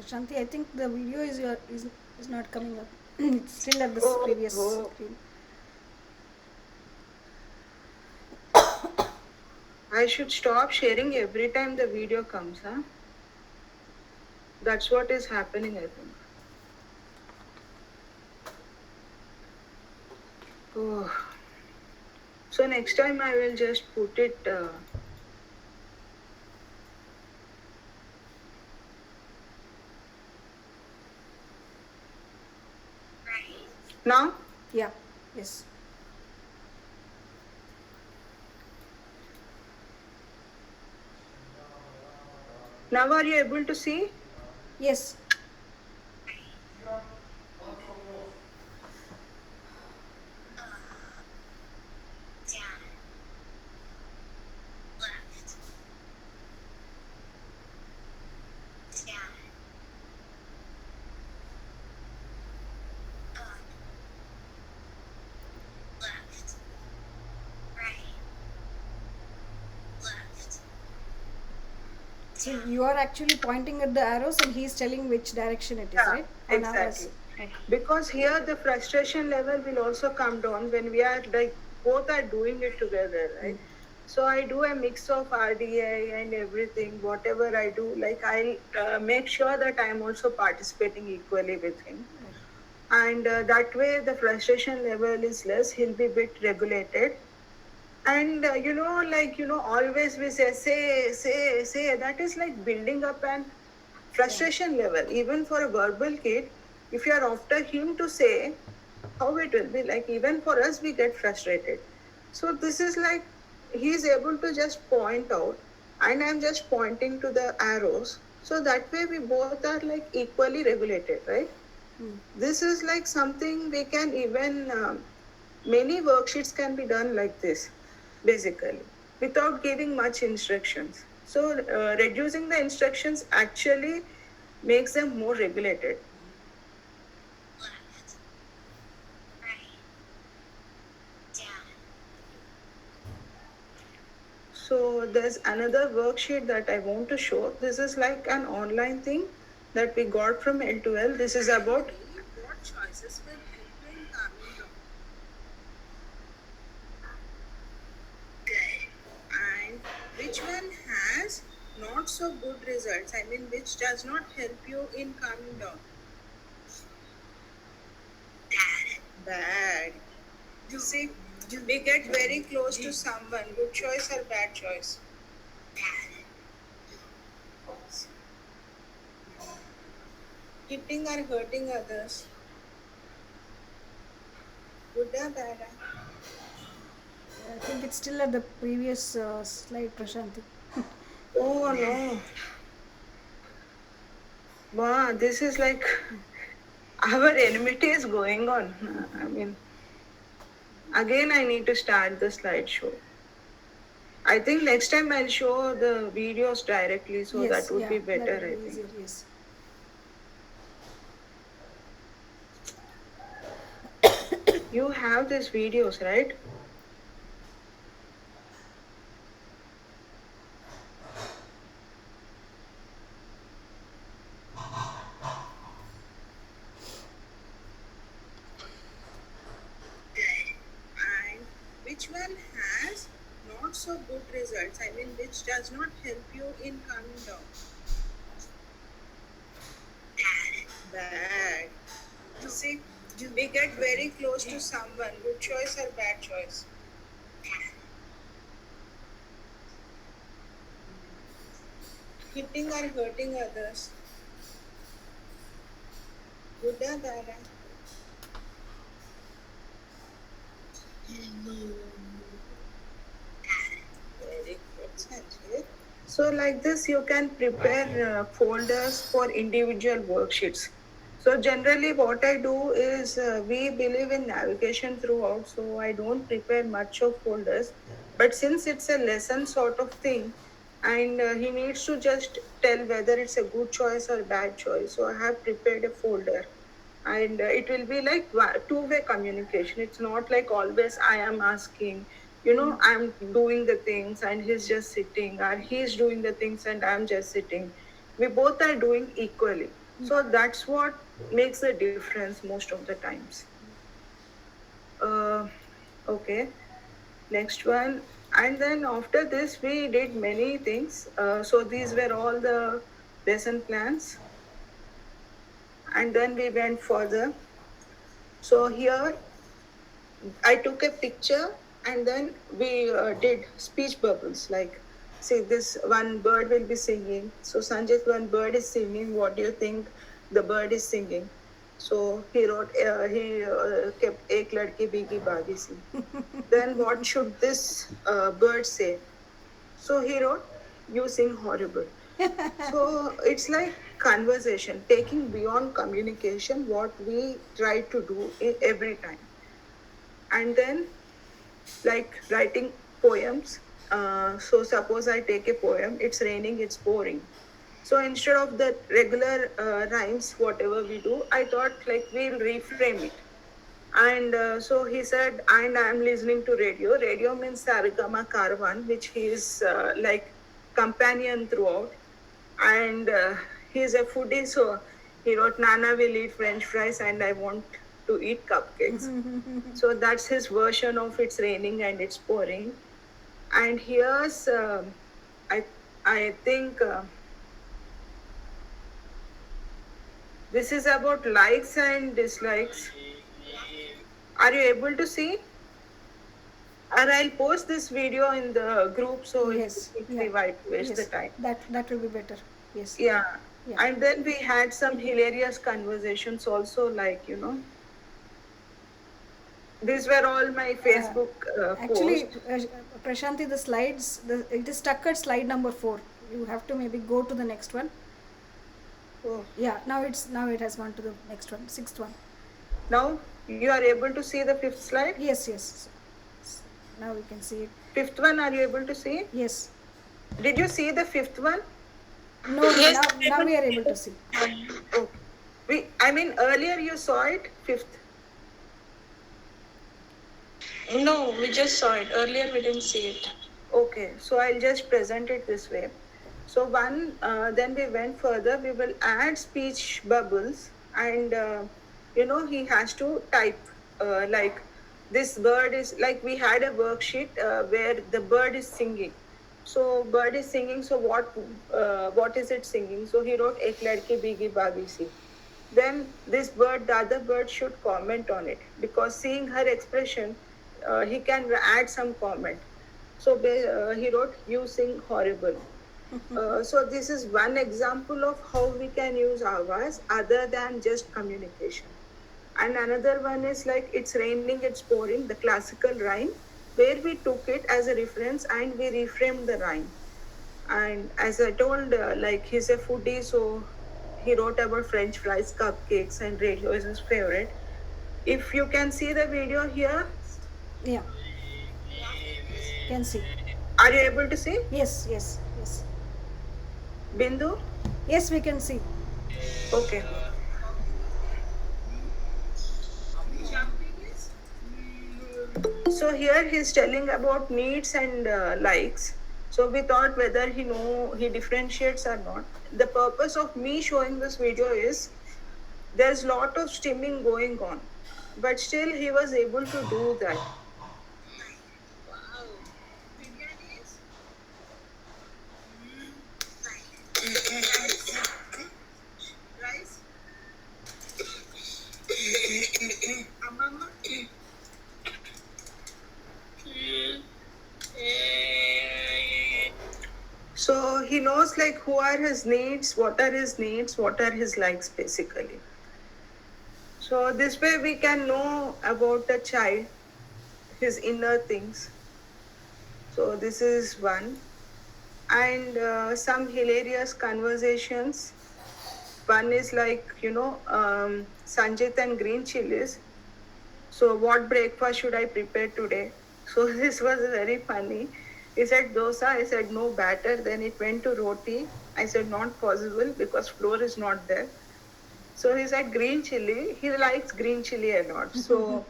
Shanti, I think the video is not coming up. It's still at this Oh, previous oh. screen. I should stop sharing every time the video comes, huh? That's what is happening, I think. Oh. So next time I will just put it. Now? Yeah. Yes. Now are you able to see? Yes. So you are actually pointing at the arrows and he's telling which direction it is, Yeah, right? exactly. Okay. Because here the frustration level will also come down when we are like both are doing it together, right? So I do a mix of RDA and everything, whatever I do, like I'll make sure that I'm also participating equally with him. And that way the frustration level is less, he'll be bit regulated. And always we say, that is like building up an frustration level. Even for a verbal kid, if you are after him to say, how it will be like, even for us, we get frustrated. So this is like, he's able to just point out, and I'm just pointing to the arrows. So that way we both are like equally regulated, right? This is like something we can even, many worksheets can be done like this, basically, without giving much instructions. So reducing the instructions actually makes them more regulated. So there's another worksheet that I want to show. This is like an online thing that we got from L2L. This is about What choices will help you in calming down? Good. And which one has not so good results? I mean, which does not help you in calming down? Bad. You see, we get very close to someone. Good choice or bad choice? Hitting or hurting others. Good or bad? I think it's still at the previous slide, Prashanti. Oh no. Wow, this is like our enmity is going on. I mean, again, I need to start the slideshow. I think next time I'll show the videos directly, so Yes, that would yeah, be that better, would I be think. easier, yes. You have these videos, right? And which one has not so good results? I mean, which does not help you in calming down? Bad. See, we get very close to someone. Good choice or bad choice? Hitting or hurting others. Good or bad? Very good, Sanjay. So, like this, you can prepare folders for individual worksheets. So, generally, what I do is we believe in navigation throughout, so I don't prepare much of folders. But since it's a lesson sort of thing, and he needs to just tell whether it's a good choice or bad choice, so I have prepared a folder. And it will be like two-way communication. It's not like always I am asking, I'm doing the things and he's just sitting, or he's doing the things and I'm just sitting. We both are doing equally, so that's what makes the difference most of the times. uh, okay, next one. And then after this we did many things. So these were all the lesson plans, and then we went further. So here I took a picture, and then we did speech bubbles. Like, see, this one bird will be singing. So, Sanjit, one bird is singing. What do you think the bird is singing? So he kept ek ladki bigi bagi si. Then what should this bird say? So he wrote, you sing horrible. So it's like conversation, taking beyond communication what we try to do every time. And then like writing poems. So suppose I take a poem, it's raining, it's pouring. So instead of the regular rhymes, whatever we do, I thought like we'll reframe it. And so he said, and I'm listening to radio. Radio means Sarigama Caravan, which he is like companion throughout. And he's a foodie, so he wrote, Nana will eat French fries, and I want to eat cupcakes. So that's his version of it's raining and it's pouring. And here's, I, I think this is about likes and dislikes. Are you able to see? Or I'll post this video in the group, so Yes, it's yeah. waste Yes, the time. that will be better. Yes. Yeah. Yeah. And then we had some hilarious conversations also, like, these were all my Facebook Actually, posts. Prashanti, the slides, it is stuck at slide number 4. You have to maybe go to the next one. Oh. Yeah, now it has gone to the next one, sixth one. Now you are able to see the fifth slide? Yes, yes. Now we can see it. Fifth one, are you able to see? Yes. Did you see the fifth one? No, Yes, now we are able to see. Oh, I mean, earlier you saw it, fifth. No, we just saw it. Earlier we didn't see it. Okay, so I'll just present it this way. So then we went further. We will add speech bubbles, and he has to type like this bird is like we had a worksheet where the bird is singing. So bird is singing. So what is it singing? So he wrote ek ladki bigi bagi si. Then this bird, the other bird should comment on it, because seeing her expression, he can add some comment. So he wrote, you sing horrible. So this is one example of how we can use avas other than just communication. And another one is like it's raining, it's pouring, the classical rhyme, where we took it as a reference and we reframed the rhyme. And as I told, like he's a foodie, so he wrote about French fries, cupcakes, and radio is his favorite. If you can see the video here, Yeah, can see. are you able to see? Yes, yes, yes. Bindu? Yes, we can see. Okay. So here he's telling about needs and likes. So we thought whether he differentiates or not. The purpose of me showing this video is there's lot of stimming going on, but still he was able to do that. Rice? Amama? So he knows like who are his needs, what are his needs, what are his likes basically. So this way we can know about the child, his inner things. So this is one. And some hilarious conversations. One is like, Sanjit and green chilies. So what breakfast should I prepare today? So this was very funny. He said dosa. I said no batter. Then it went to roti. I said not possible because flour is not there. So he said green chili. He likes green chili a lot. So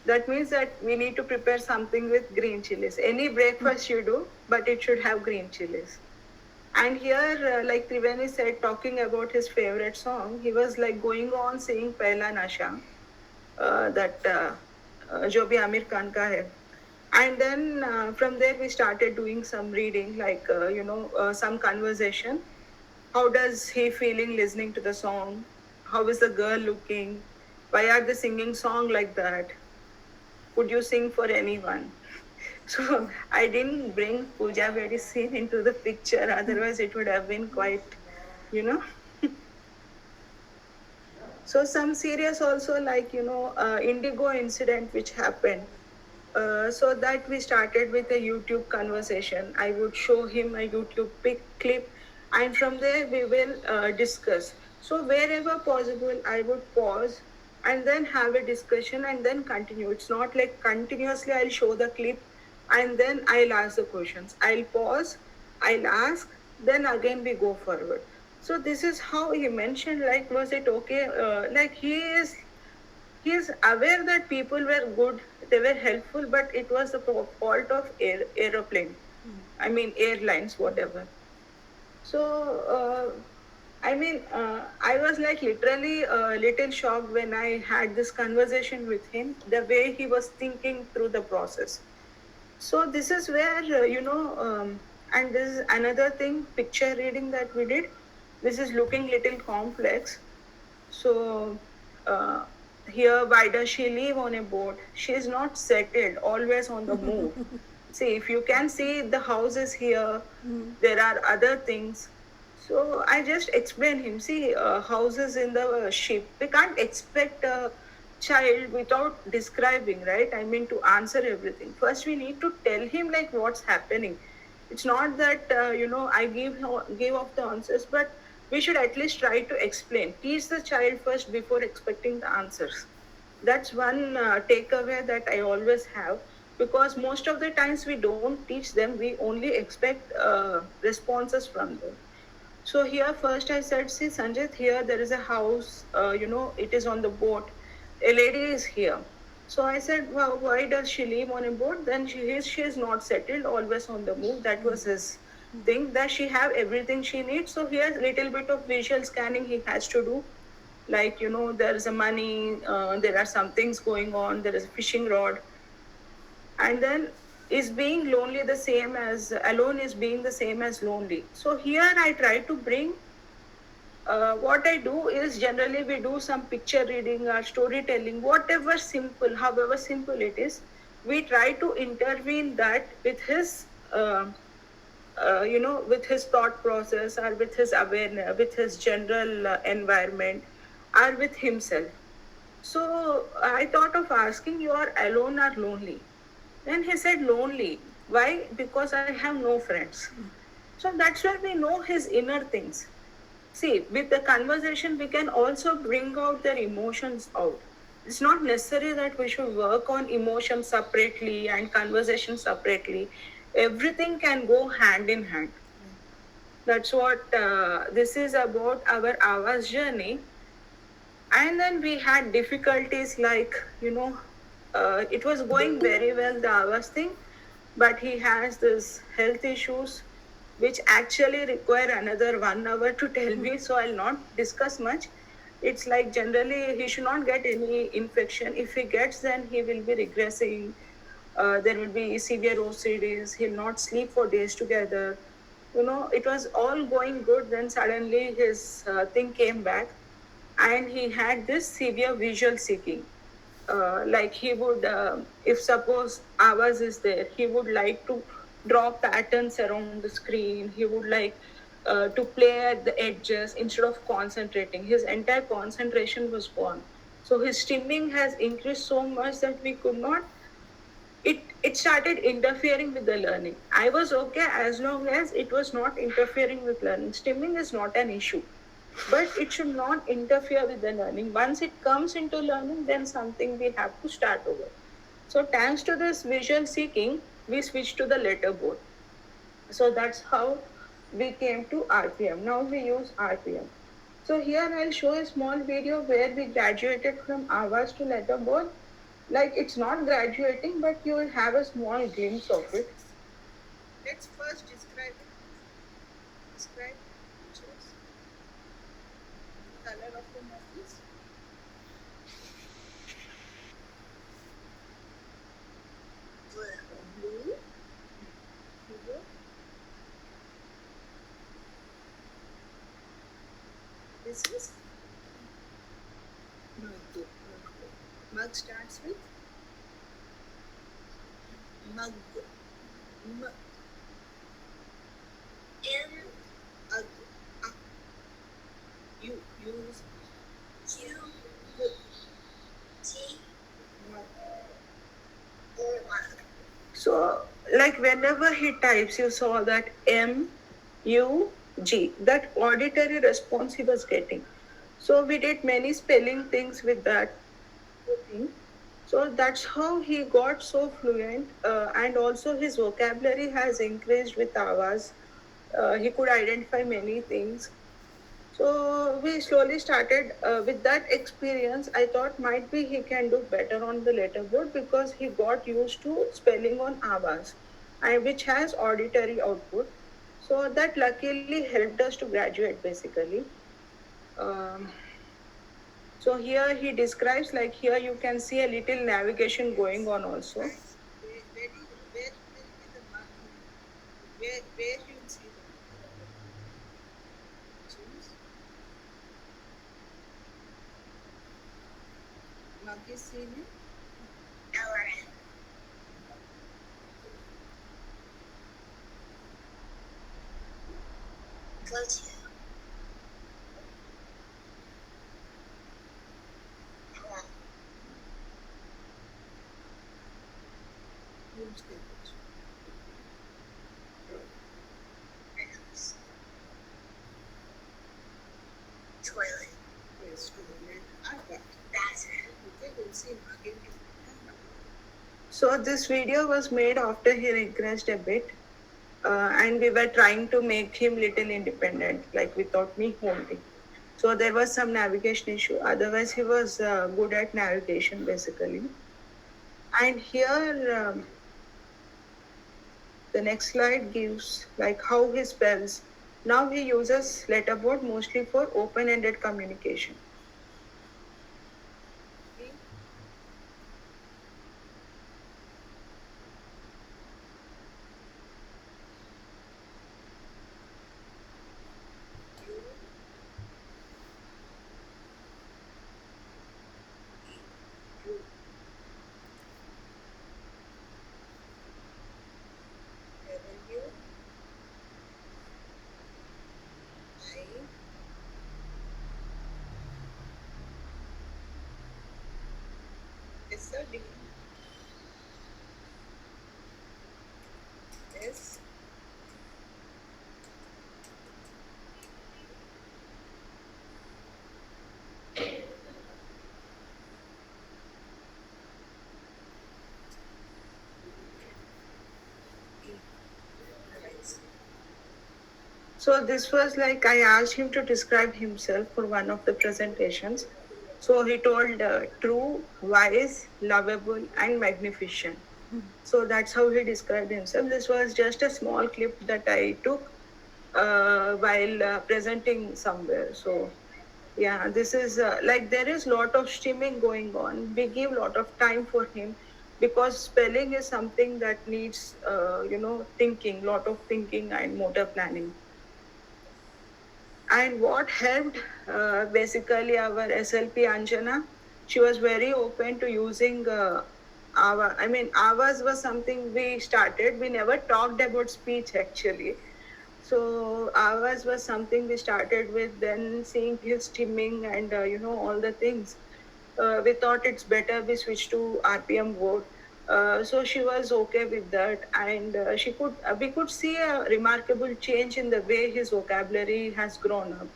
that means that we need to prepare something with green chilies. Any breakfast you do, but it should have green chilies. And here, like Triveni said, talking about his favorite song, he was like going on saying Pehla Nasha, that जो भी आमिर खान का है. And then from there we started doing some reading, like some conversation. How does he feeling listening to the song? How is the girl looking? Why are they singing song like that? Would you sing for anyone? So I didn't bring Pooja very scene into the picture, otherwise it would have been quite, you know. So some serious also like Indigo incident which happened. So that we started with a YouTube conversation. I would show him a YouTube clip, and from there we will discuss. So wherever possible, I would pause and then have a discussion and then continue. It's not like continuously I'll show the clip and then I'll ask the questions. I'll pause, I'll ask, then again we go forward. So this is how he mentioned, like, was it okay? Like he is aware that people were good, they were helpful, but it was the fault of aeroplane. I mean airlines, whatever. So I was like literally a little shocked when I had this conversation with him, the way he was thinking through the process. So this is where and this is another thing, picture reading that we did. This is looking little complex. So uh, here, why does she live on a boat? She is not settled, always on the move. See, if you can see the houses here, there are other things. So I just explain him. See, houses in the ship. We can't expect a child without describing, right? I mean, to answer everything. First, we need to tell him like what's happening. It's not that I give off the answers, but we should at least try to explain. Teach the child first before expecting the answers. That's one takeaway that I always have, because most of the times we don't teach them, we only expect responses from them. So here first I said, see Sanjit, here there is a house, it is on the boat. A lady is here. So I said, well, why does she live on a boat? Then she is not settled, always on the move. That was his thing, that she have everything she needs. So here little bit of visual scanning he has to do. Like, there is a money, there are some things going on, there is a fishing rod. And then is being lonely the same as alone is being the same as lonely. So here I try to bring what I do is generally we do some picture reading or storytelling, whatever simple, however simple it is, we try to intervene that with his with his thought process or with his awareness, with his general environment, or with himself. So I thought of asking, you are alone or lonely? Then he said, lonely. Why? Because I have no friends. So that's where we know his inner things. See, with the conversation, we can also bring out their emotions out. It's not necessary that we should work on emotions separately and conversation separately. Everything can go hand in hand. That's what this is about, our hours journey. And then we had difficulties like, it was going very well, the hours thing, but he has this health issues which actually require another 1 hour to tell me, so I'll not discuss much. It's like generally he should not get any infection. If he gets, then he will be regressing. There will be severe OCDs. He'll not sleep for days together. It was all going good. Then suddenly his thing came back, and he had this severe visual seeking. Like he would, if suppose ours is there, he would like to draw patterns around the screen. He would like to play at the edges instead of concentrating. His entire concentration was gone. So his stimming has increased so much that we could not. It started interfering with the learning. I was okay as long as it was not interfering with learning. Stimming is not an issue, but it should not interfere with the learning. Once it comes into learning, then something we have to start over. So thanks to this visual seeking, we switched to the letter board. So that's how we came to RPM. Now we use RPM. So here I'll show a small video where we graduated from Avas to letterboard. Like it's not graduating, but you will have a small glimpse of it. Let's first describe it. Describe features. Color of the monkeys. Blue. Blue. This is mug. Mug starts with mug. M. Ug. You use So, like whenever he types, you saw that M-U-G, that auditory response he was getting. So we did many spelling things with that thing. So that's how he got so fluent, and also his vocabulary has increased with Avas. He could identify many things. So we slowly started with that experience. I thought might be he can do better on the letterboard because he got used to spelling on Avas, and which has auditory output. So that luckily helped us to graduate basically. Um, so here he describes, like here you can see a little navigation going on also. where will be the mug? Where you will see the choose. Mug is seen in newspapers. Yes, toilet. I got. Okay, we'll see mug in. So this video was made after he regressed a bit, and we were trying to make him little independent, like without me holding. So there was some navigation issue. Otherwise, he was good at navigation basically. And here, the next slide gives like how he spells. Now he uses letterboard mostly for open-ended communication. Revenue. the D. S. E. Right. So this was like I asked him to describe himself for one of the presentations. So he told true, wise, lovable, and magnificent. So that's how he described himself. This was just a small clip that I took while presenting somewhere. So yeah, this is like there is lot of streaming going on. We give lot of time for him because spelling is something that needs thinking, lot of thinking and motor planning. And what helped basically our SLP Anjana, she was very open to using I mean, ours was something we started. We never talked about speech actually. So ours was something we started with, then seeing his stimming and all the things. We thought it's better we switch to RPM word. So she was okay with that, and we could see a remarkable change in the way his vocabulary has grown up,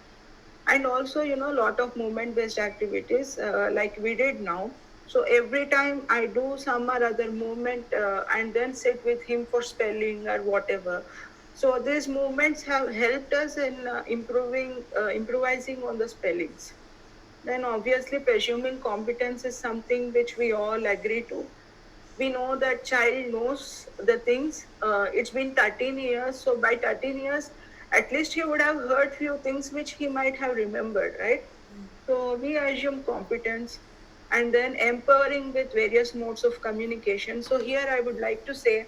and also a lot of movement based activities like we did now. So every time I do some or other movement and then sit with him for spelling or whatever. So these movements have helped us in improvising on the spellings. Then obviously presuming competence is something which we all agree to. We know that child knows the things. It's been 13 years, so by 13 years at least he would have heard few things which he might have remembered, right? So we assume competence, and then empowering with various modes of communication. So here I would like to say,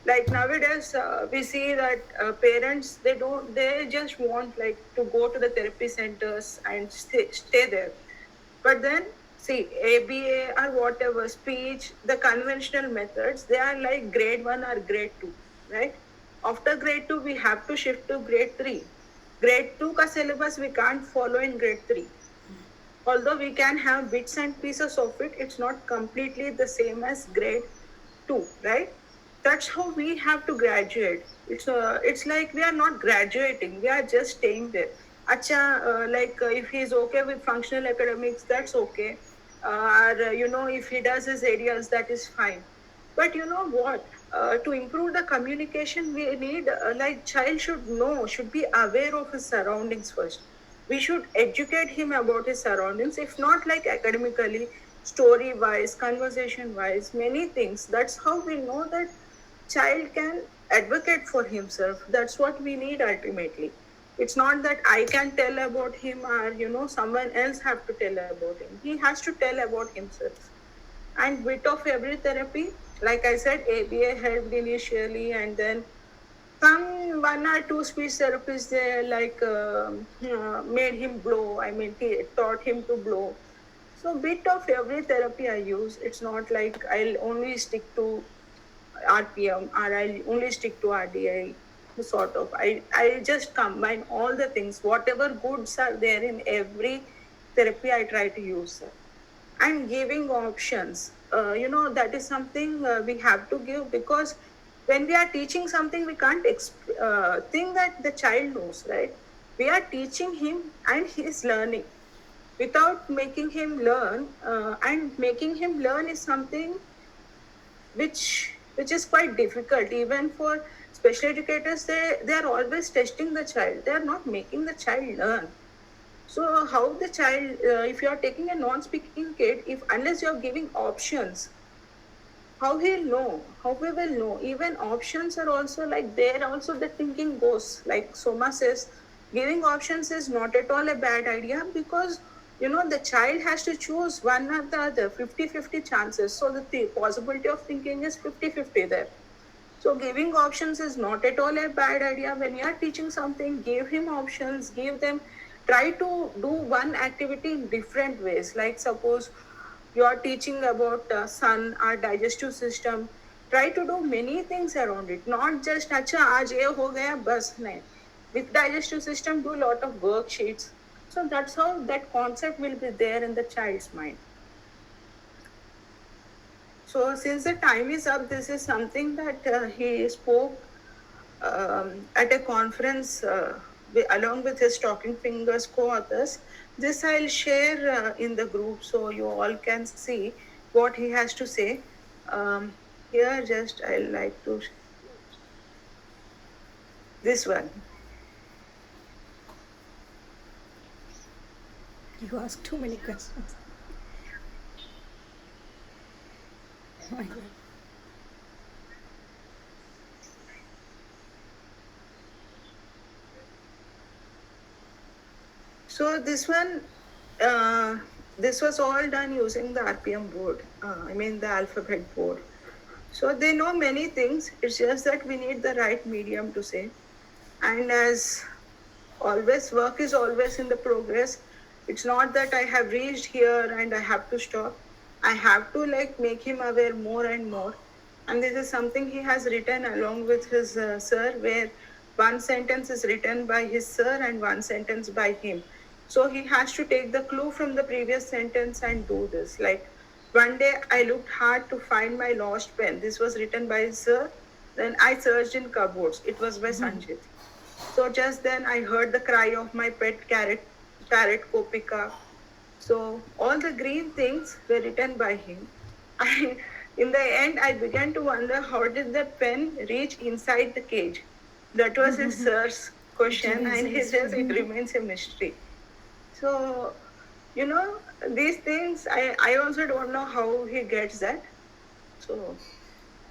like nowadays we see that parents, they just want like to go to the therapy centers and stay there. But then see, ABA or whatever speech, the conventional methods, they are like grade 1 or grade 2, right? After grade 2 we have to shift to grade 3. Grade 2 ka syllabus we can't follow in grade 3. Although we can have bits and pieces of it, it's not completely the same as grade 2, right? That's how we have to graduate. It's like we are not graduating, we are just staying there. Acha, if he's okay with functional academics, that's okay. Or if he does his areas, that is fine. But you know what? To improve the communication, we need like child should be aware of his surroundings first. We should educate him about his surroundings, if not like academically, story wise, conversation wise, many things. That's how we know that child can advocate for himself. That's what we need ultimately. It's not that I can tell about him or someone else have to tell about him. He has to tell about himself. And bit of every therapy, like I said, ABA helped initially, and then some one or two speech therapists there made him blow. I mean, he taught him to blow. So bit of every therapy I use. It's not like I'll only stick to RPM or I'll only stick to RDI. Sort of. I just combine all the things. Whatever goods are there in every therapy, I try to use it. And giving options, that is something we have to give, because when we are teaching something, we can't think that the child knows, right? We are teaching him and he is learning. Without making him learn, and making him learn is something which is quite difficult. Even for special educators, they are always testing the child, they are not making the child learn. So how the child, if you are taking a non-speaking kid, if unless you are giving options, how he'll know? How we will know? Even options are also like there. Also the thinking goes like Soma says, giving options is not at all a bad idea, because the child has to choose one or the other, 50-50 chances. So the possibility of thinking is 50-50 there. So giving options is not at all a bad idea. When you are teaching something, give him options, give them, try to do one activity in different ways. Like suppose you are teaching about sun or digestive system, try to do many things around it. Not just, acha, aaj ye ho gaya, bas, nahi. With digestive system, do a lot of worksheets. So that's how that concept will be there in the child's mind. So since the time is up, this is something that he spoke at a conference along with his Talking Fingers co-authors. This I'll share in the group so you all can see what he has to say. Here, just I'll like to this one. You ask too many questions. Oh my God. So this one, this was all done using the RPM board. I mean the alphabet board. So they know many things. It's just that we need the right medium to say. And as always, work is always in the progress. It's not that I have reached here and I have to stop. I have to like make him aware more and more. And this is something he has written along with his sir, where one sentence is written by his sir and one sentence by him. So he has to take the clue from the previous sentence and do this. Like one day I looked hard to find my lost pen. This was written by his sir. Then I searched in cupboards. It was by Sanjit. So just then I heard the cry of my pet parrot Kopika. So all the green things were written by him. In the end, I began to wonder how did the pen reach inside the cage? That was his sir's question, and he says it remains a mystery. So, you know, these things, I also don't know how he gets that. So,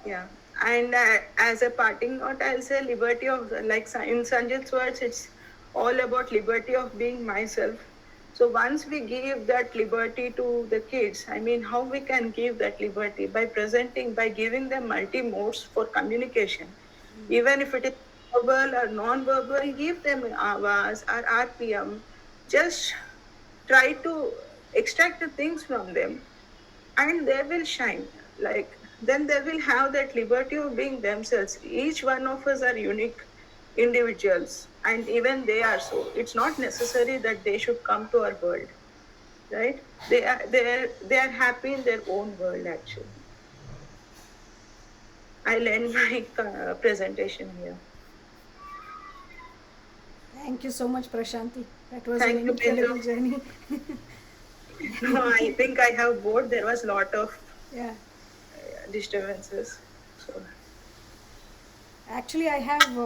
yeah. And as a parting note, I'll say liberty of, like in Sanjit's words, it's all about liberty of being myself. So once we give that liberty to the kids, I mean, how we can give that liberty? By presenting, by giving them multi-modes for communication. Even if it is verbal or non-verbal, give them awas or RPM. Just try to extract the things from them and they will shine. Like, then they will have that liberty of being themselves. Each one of us are unique individuals and even they are so. It's not necessary that they should come to our world, right? They are happy in their own world actually. I'll end my presentation here. Thank you so much, Prashanti. That was Thank an you, incredible Bindu. journey. No, I think I have bored. There was a lot of Yeah. disturbances. So Actually, I have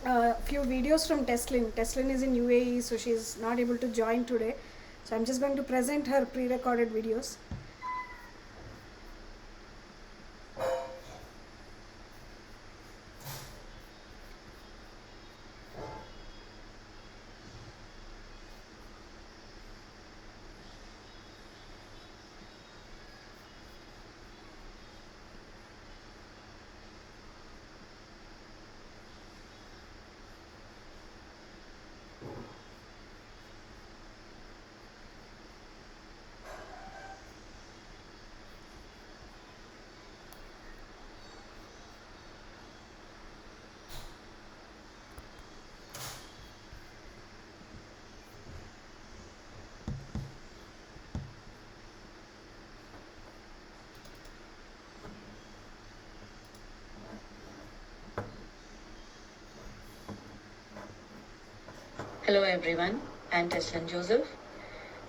a few videos from Teslin. Teslin is in UAE, so she's not able to join today. So I'm just going to present her pre-recorded videos. Hello everyone, I'm Teslan Joseph.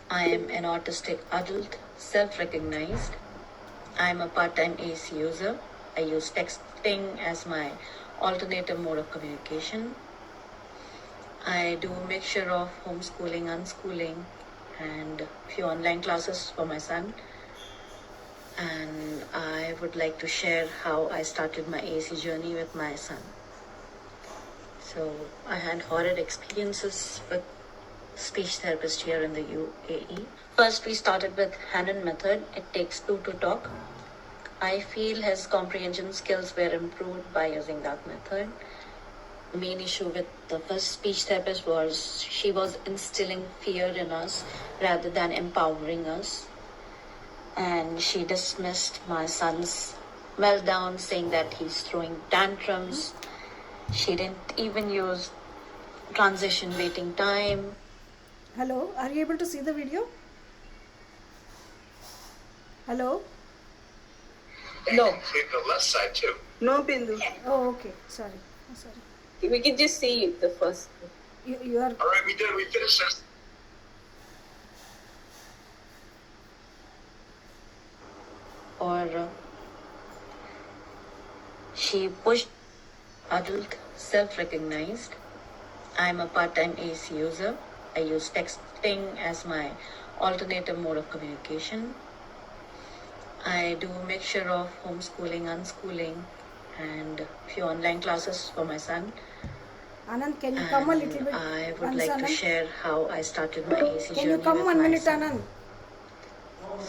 I am an autistic adult, self-recognized. I'm a part-time AAC user. I use texting as my alternative mode of communication. I do a mixture of homeschooling, unschooling, and a few online classes for my son. And I would like to share how I started my AAC journey with my son. So I had horrid experiences with speech therapist here in the UAE. First, we started with Hannon method. It takes two to talk. I feel his comprehension skills were improved by using that method. The main issue with the first speech therapist was she was instilling fear in us rather than empowering us. And she dismissed my son's meltdown, saying that he's throwing tantrums. She didn't even use transition waiting time. Hello, are you able to see the video? Hello? No. The left side too. No, Bindu. Oh, okay. Sorry. Oh, sorry. We can just see the first. You are. All right, we did. We finished this. Or she pushed adult self-recognized. I'm a part-time AAC user. I use texting as my alternative mode of communication. I do a mixture of homeschooling, unschooling, and few online classes for my son. Anand, can you come a little bit? I would once, like to Anand? share how I started my AAC Can journey you come with 1 my minute, son. Anand?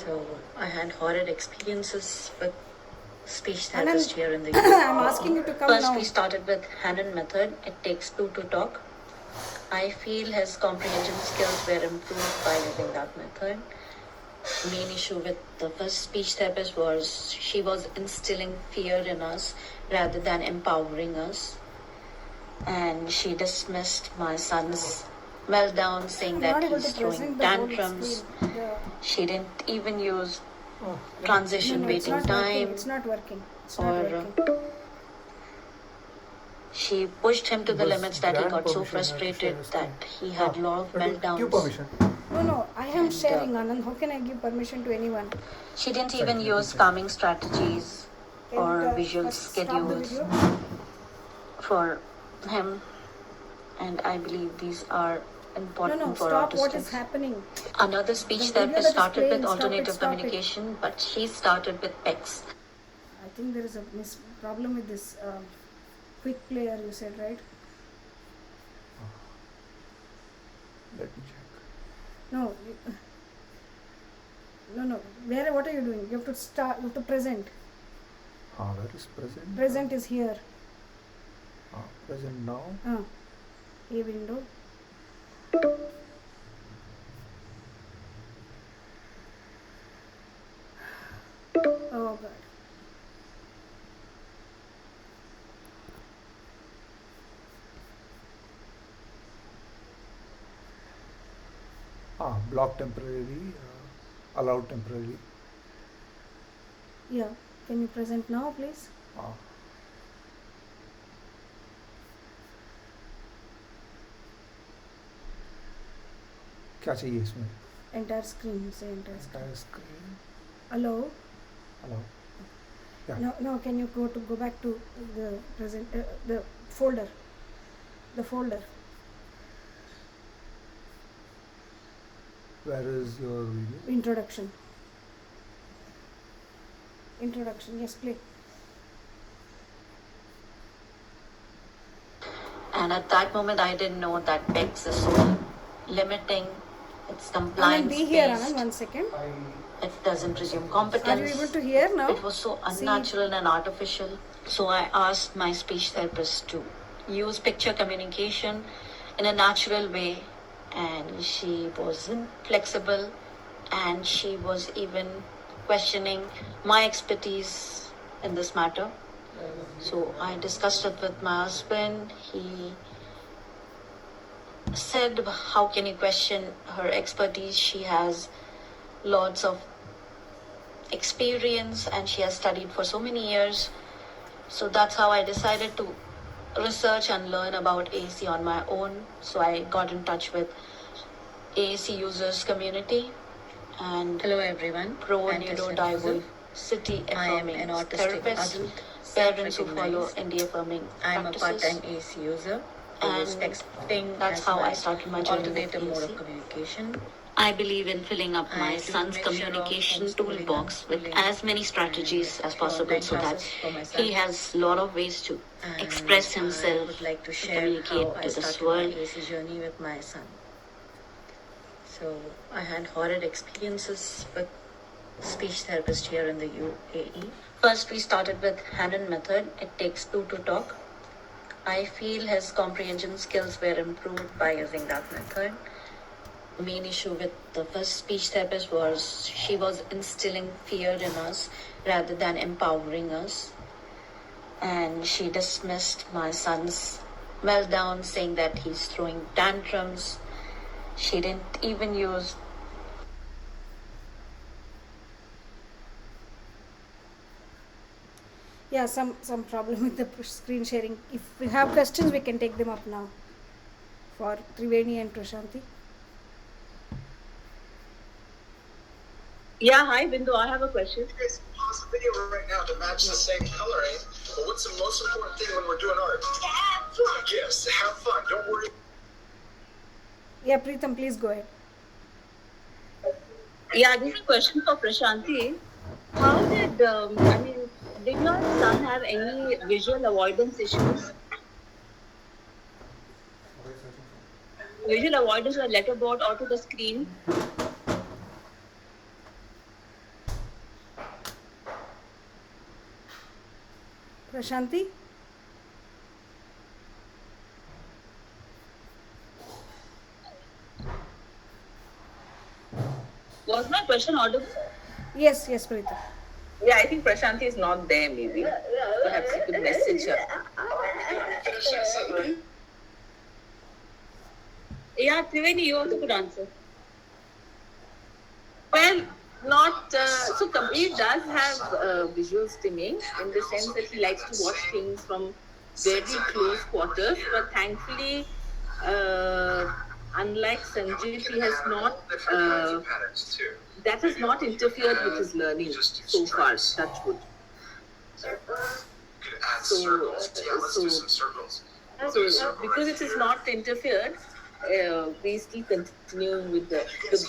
So I had horrid experiences with speech Anand, therapist here in the I'm asking you to come First, now. we started with Hanan method. It takes two to talk. I feel his comprehension skills were improved by using that method. Main issue with the first speech therapist was she was instilling fear in us rather than empowering us. And she dismissed my son's meltdown, saying I'm that not able he's to throwing present the whole tantrums. screen. She didn't even use Oh, transition No, it's waiting not working. time, It's not working. It's not or working. she pushed him to the Bus limits that he grant got so permission, I have to frustrated share that screen. he had Ah, lot of but give meltdowns. permission. No, I am And, sharing, Anand. How can I give permission to anyone? She didn't Sorry, even let me use check. calming strategies Can you or tell- visual first stop the schedules video? for him, and I believe these are important No, for stop. What is autistics. happening? Another speech The video therapist that is started playing, with stop it, alternative stop it. communication, but she started with PECs. I think there is a problem with this quick player, you said, right? Let me check. No. No. What are you doing? You have to start. You have to present. Where is present? Present is here. Present now. A window. Oh God. Block temporarily. Allowed temporarily. Yeah. Can you present now, please? क्या चाहिए इसमें? Entire screen. Say entire screen. Entire screen. Hello. Allow. Yeah. No. Can you go back to the present the folder? The folder. Where is your video? Introduction. Yes, play. And at that moment, I didn't know that PECs is so limiting. It's Anand, compliance be here, based. Anand. 1 second. It doesn't presume competence. Are you able to hear now? It was so unnatural and artificial. So I asked my speech therapist to use picture communication in a natural way, and she wasn't flexible, and she was even questioning my expertise in this matter. So I discussed it with my husband. He said, how can you question her expertise? She has lots of experience and she has studied for so many years. So that's how I decided to research and learn about AAC on my own. So I got in touch with AAC users community. And hello everyone, pro neurodiversity affirming an autistic therapist, adult, parents who self-recognized. follow ND affirming I'm a practices. part-time AAC user. I use And texting that's as how my I started my journey with alternative mode of AAC. communication. I believe in filling up I my do a son's mixture of communication homeschooling, toolbox with unschooling, as many strategies and as few possible online so that classes for my son. he has a lot of ways to And express I himself, would like to to share communicate how I to this started world. my AAC journey with my son. So I had horrid experiences with speech therapist here in the UAE. First, we started with Hanan method. It takes two to talk. I feel his comprehension skills were improved by using that method. The main issue with the first speech therapist was she was instilling fear in us rather than empowering us. And she dismissed my son's meltdown, saying that he's throwing tantrums. She didn't even use Yeah, some problem with the screen sharing. If we have questions, we can take them up now for Triveni and Prashanti. Yeah, hi Bindu, I have a question. You guys pause the video right now to match the same coloring. But what's the most important thing when we're doing art? To have fun. Yes, to have fun. Don't worry. Yeah, Preetham, please go ahead. Yeah, this is a question for Prashanti. How did did your son have any visual avoidance issues? Visual avoidance on letterboard or to the screen? Prashanti? Was my question audible? Yes, Preetham. Yeah, I think Prashanti is not there maybe. Perhaps you could message her. Yeah, Triveni, you also could answer. Well, not so. Kabir does have visual stimming in the sense that he likes to watch things from very close quarters. But thankfully, unlike Sanjit, he has not. That has not interfered with his learning so far. Touch wood. So because it is not interfered, we still continue with his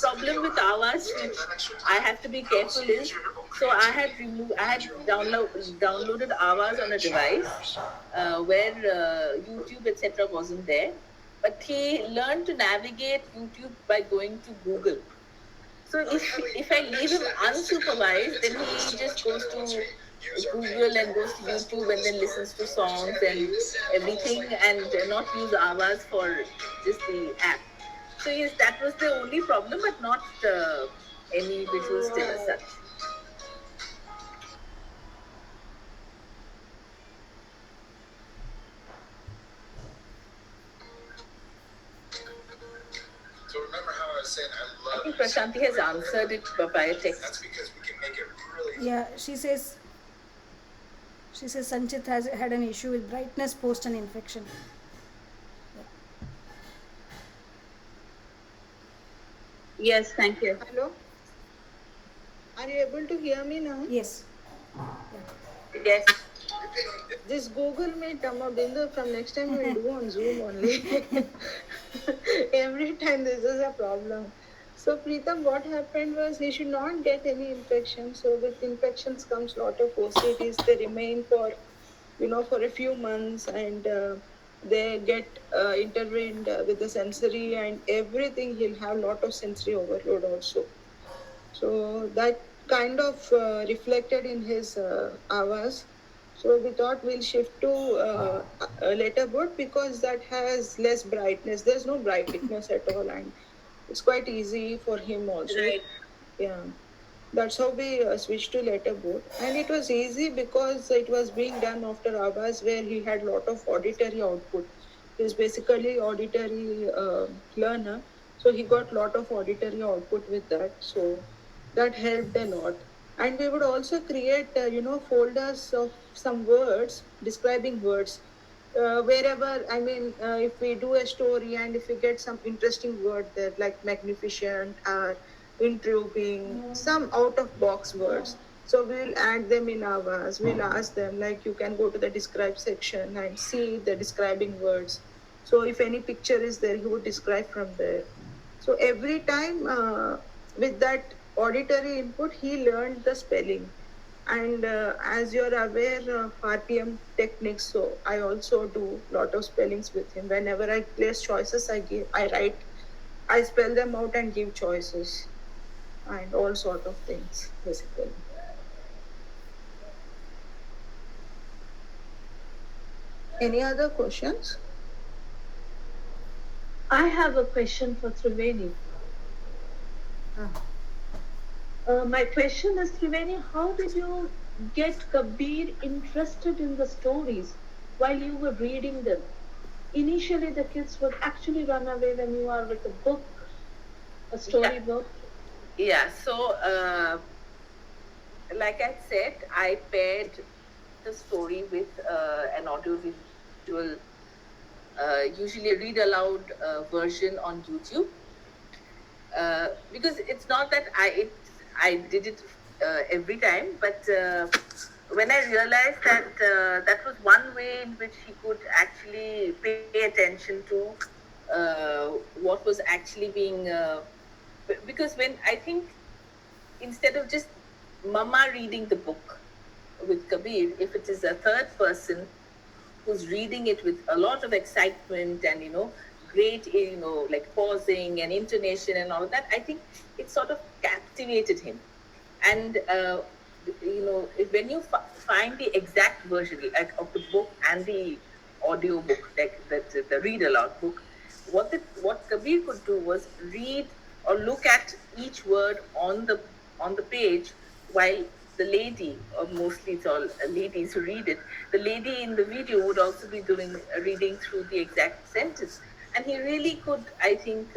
problem with hours, which I have to be careful is. So I had downloaded hours on a device where YouTube etc. wasn't there, but he learned to navigate YouTube by going to Google. So if I leave him unsupervised, then he just goes to Google and goes to YouTube and then listens to songs and everything and not use hours for just the app. So yes, that was the only problem, but not any visual still as such. So remember how I was saying I love. I think Prashanti has answered it by text. That's because we can make it really. Yeah, she says Sanchit has had an issue with brightness post an infection. Yes, thank you. Hello? Are you able to hear me now? Yes. Yes. This Google Meet, Bindu, from next time we'll do on Zoom only. Every time this is a problem. So Preetham, what happened was he should not get any infection. So with infections comes lot of OCDs. They remain for a few months and they get intervened with the sensory and everything. He'll have lot of sensory overload also. So that kind of reflected in his hours. So we thought we'll shift to a letterboard because that has less brightness. There's no brightness at all, and it's quite easy for him also. Right. Yeah, that's how we switched to letterboard, and it was easy because it was being done after hours where he had lot of auditory output. He's basically auditory learner, so he got lot of auditory output with that. So that helped a lot. And we would also create folders of some words, describing words, wherever if we do a story and if we get some interesting word there like magnificent or intriguing, some out of box words, so we'll add them in ours. We'll ask them like you can go to the describe section and see the describing words. So if any picture is there, he would describe from there. So every time with that auditory input, he learned the spelling. And as you're aware of RPM techniques, so I also do lot of spellings with him. Whenever I place choices, I spell them out and give choices and all sort of things, basically. Any other questions? I have a question for Triveni. My question is, Triveni, how did you get Kabir interested in the stories while you were reading them? Initially, the kids would actually run away when you are with a book, a story book. Yeah, so like I said, I paired the story with an audio-visual, usually a read-aloud version on YouTube. Because it's not that I did it every time, but when I realized that that was one way in which he could actually pay attention to what was actually being. Because when I think instead of just Mama reading the book with Kabir, if it is a third person who's reading it with a lot of excitement and great like pausing and intonation and all of that, I think it sort of captivated him. And when you find the exact version like of the book and the audio book, like the read aloud book, what Kabir could do was read or look at each word on the page, while the lady, or mostly it's all ladies who read it, the lady in the video would also be doing reading through the exact sentence, and he really could, I think,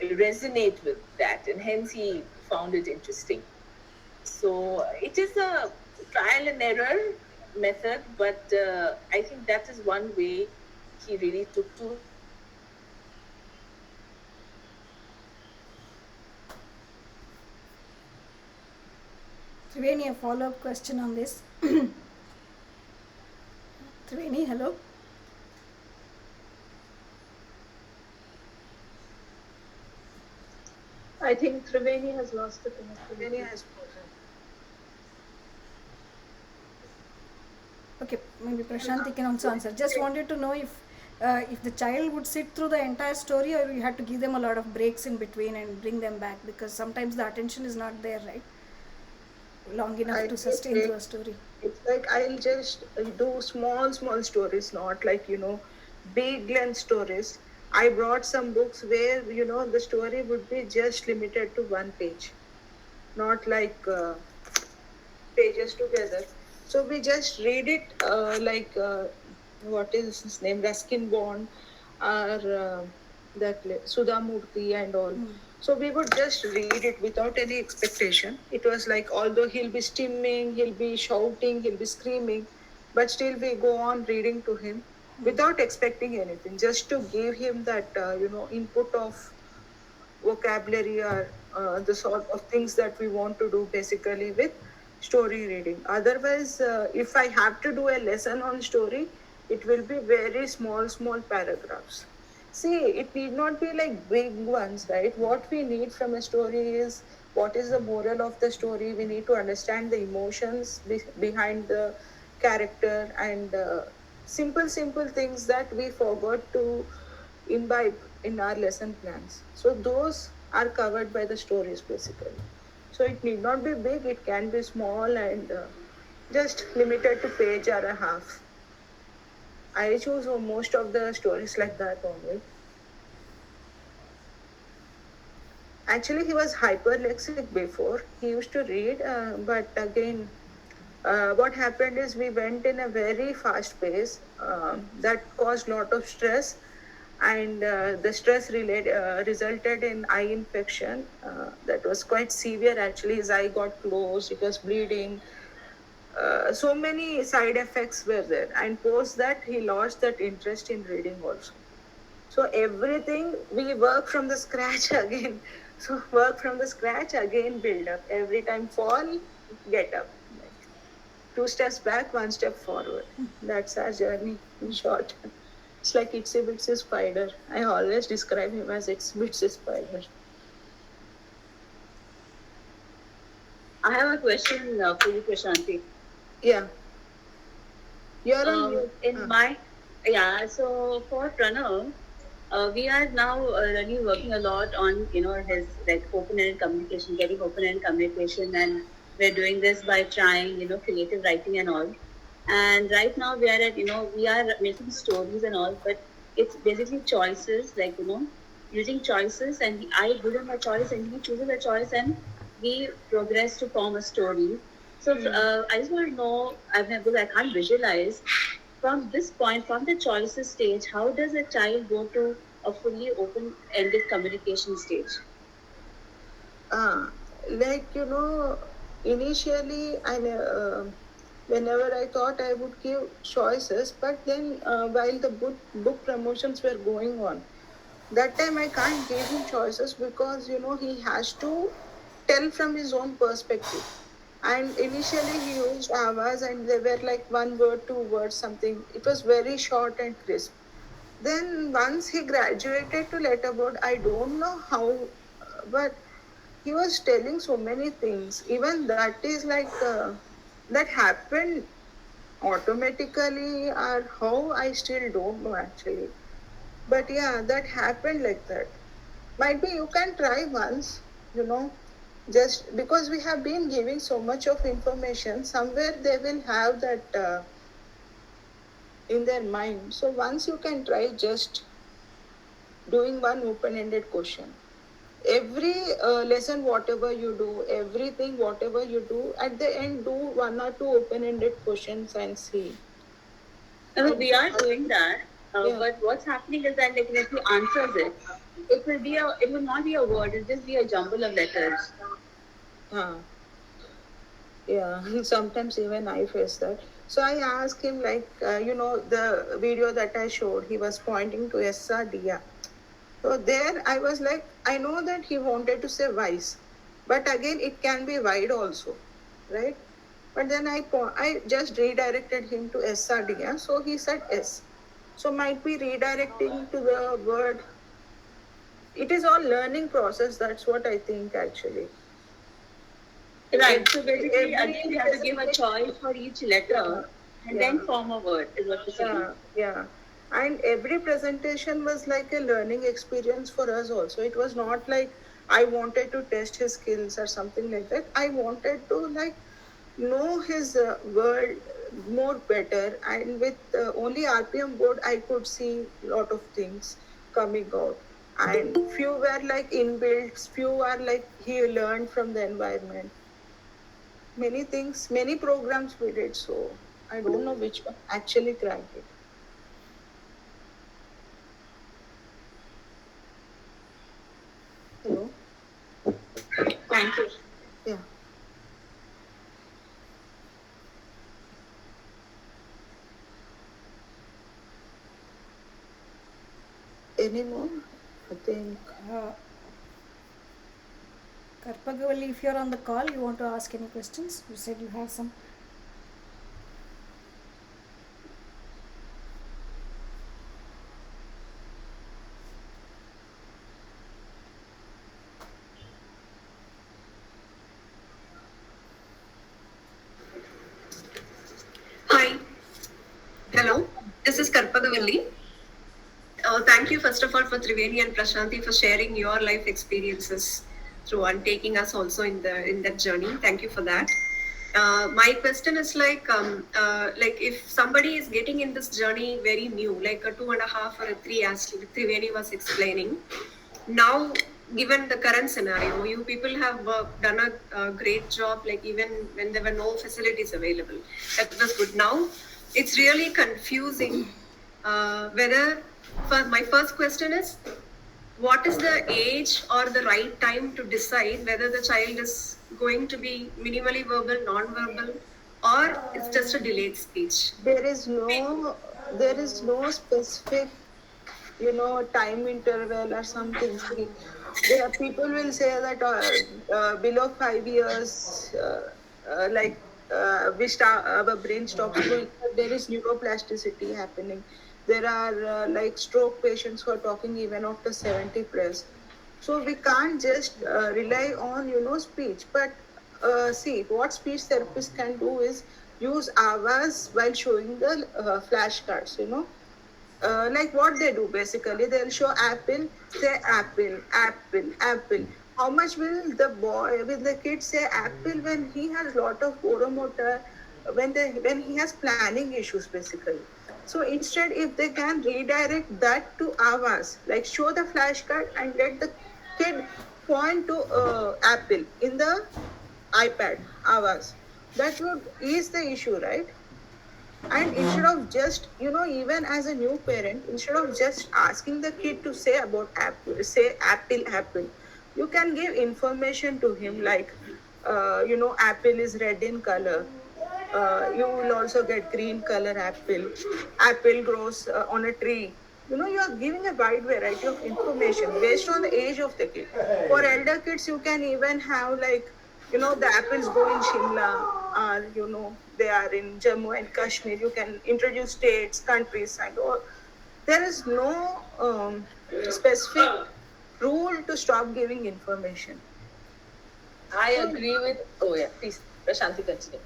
resonate with that, and hence he found it interesting. So it is a trial and error method, but I think that is one way he really took to it. Triveni, a follow-up question on this. Triveni, hello? I think Triveni has lost the connectivity. Triveni has frozen. Okay, maybe Prashanti can also answer. Just wanted to know if the child would sit through the entire story, or you had to give them a lot of breaks in between and bring them back, because sometimes the attention is not there, right? Long enough to sustain through a story. It's like I'll just do small stories, not like big length stories. I brought some books where the story would be just limited to one page, not like pages together. So we just read it like what is his name, Ruskin Bond, or that Sudha Murthy and all. So we would just read it without any expectation. It was like, although he'll be stimming, he'll be shouting, he'll be screaming, but still we go on reading to him without expecting anything, just to give him that input of vocabulary, or the sort of things that we want to do basically with story reading. Otherwise, if I have to do a lesson on story, it will be very small paragraphs. See, it need not be like big ones, right? What we need from a story is, what is the moral of the story. We need to understand the emotions behind the character, and simple things that we forgot to imbibe in our lesson plans. So those are covered by the stories basically. So it need not be big, it can be small, and just limited to page or a half. I choose most of the stories like that only. Actually, he was hyperlexic before. He used to read, but again, what happened is we went in a very fast pace that caused a lot of stress, and the stress resulted in eye infection that was quite severe. Actually, his eye got closed, it was bleeding. So many side effects were there, and post that he lost that interest in reading also. So everything we work from the scratch again. So work from the scratch again, build up. Every time fall, get up. Like 2 steps back, 1 step forward. That's our journey in short. It's like Itsy Bitsy Spider. I always describe him as Itsy Bitsy Spider. I have a question for you, Prashanti. Yeah. You're on so for Pranav, we are now really working a lot on his like open-ended communication, getting open-ended communication, and we're doing this by trying creative writing and all. And right now we are at we are making stories and all, but it's basically choices, like using choices, and I give him a choice and he chooses a choice, and we progress to form a story. So I just want to know, because I can't visualize from this point, from the choices stage, how does a child go to a fully open-ended communication stage? Like initially, whenever I thought I would give choices, but then while the book promotions were going on, that time I can't give him choices because he has to tell from his own perspective. And initially he used avas and they were like one word, two words, something. It was very short and crisp. Then once he graduated to letterboard, I don't know how, but he was telling so many things. Even that is like that happened automatically or how, I still don't know actually. But yeah, that happened like that. Might be you can try once, you know, just because we have been giving so much of information, somewhere they will have that in their mind. So once you can try just doing one open-ended question. Every lesson, whatever you do, everything, whatever you do, at the end, do one or two open-ended questions and see. We are doing that, Yeah. but what's happening is that like if he answers it, it will not be a word. It'll just be a jumble of letters. Yeah, sometimes even I face that. So I asked him, like, the video that I showed, he was pointing to SRDA. So there I was like, I know that he wanted to say wise, but again, it can be wide also, right? But then I just redirected him to SRDA. So he said S. So might be redirecting to the word. It is all learning process. That's what I think actually. Right. So basically, again, we have to give a choice for each letter and then Yeah. form a word, is what you're saying. Yeah. And every presentation was like a learning experience for us also. It was not like I wanted to test his skills or something like that. I wanted to like know his world more better. And with only RPM board, I could see a lot of things coming out. And few were like inbuilt, few are like he learned from the environment. Many things, many programs we did. So I don't know which one actually cracked it. Hello. Thank you. Yeah. Any more? I think. Karpagavalli, if you're on the call, you want to ask any questions? You said you have some. Hi. Hello. This is Karpagavalli. Thank you, first of all, for Triveni and Prashanti for sharing your life experiences through and taking us also in that journey. Thank you for that. My question is like if somebody is getting in this journey very new, like a 2.5 or a 3, as Triveni was explaining. Now, given the current scenario, you people have done a great job, like even when there were no facilities available. That was good. Now, it's really confusing whether, my first question is, what is the age or the right time to decide whether the child is going to be minimally verbal, non-verbal, or it's just a delayed speech? There is no specific time interval or something. See, there are people will say that below 5 years, we start our brain stops growing. There is neuroplasticity happening. There are like stroke patients who are talking even after 70 plus. So we can't just rely on speech. But see, what speech therapists can do is use avas while showing the flashcards. Like what they do basically, they'll show apple, say apple, apple, apple. How much will the kid say apple when he has lot of oromotor, when he has planning issues basically? So instead, if they can redirect that to avas, like show the flashcard and let the kid point to apple in the iPad, avas, that would ease the issue, right? And instead of just even as a new parent, instead of just asking the kid to say about apple, say apple, apple, you can give information to him like apple is red in color, You will also get green color apple. Apple grows on a tree. You are giving a wide variety of information based on the age of the kid. For elder kids, you can even have like, the apples grow in Shimla, or they are in Jammu and Kashmir. You can introduce states, countries, and all. There is no specific rule to stop giving information. I agree with. Oh yeah, please, Prashanti, continue.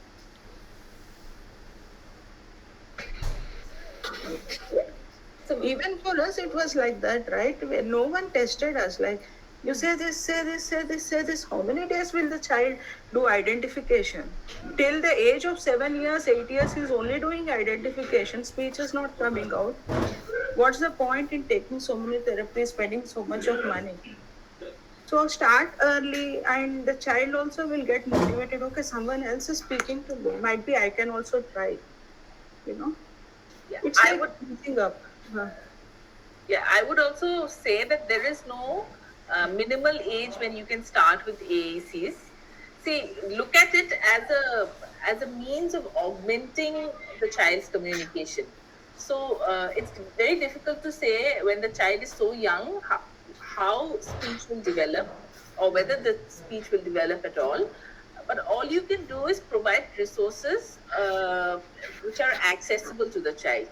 So even for us, it was like that, right? When no one tested us. Like, you say this, say this, say this, say this. How many days will the child do identification? Till the age of 7 years, 8 years, he's only doing identification. Speech is not coming out. What's the point in taking so many therapies, spending so much of money? So start early, and the child also will get motivated. Okay, someone else is speaking to me. Might be I can also try. Yeah, It's like building up. Yeah, I would also say that there is no minimal age when you can start with AACs. See, look at it as a means of augmenting the child's communication. So it's very difficult to say when the child is so young how speech will develop, or whether the speech will develop at all. But all you can do is provide resources which are accessible to the child.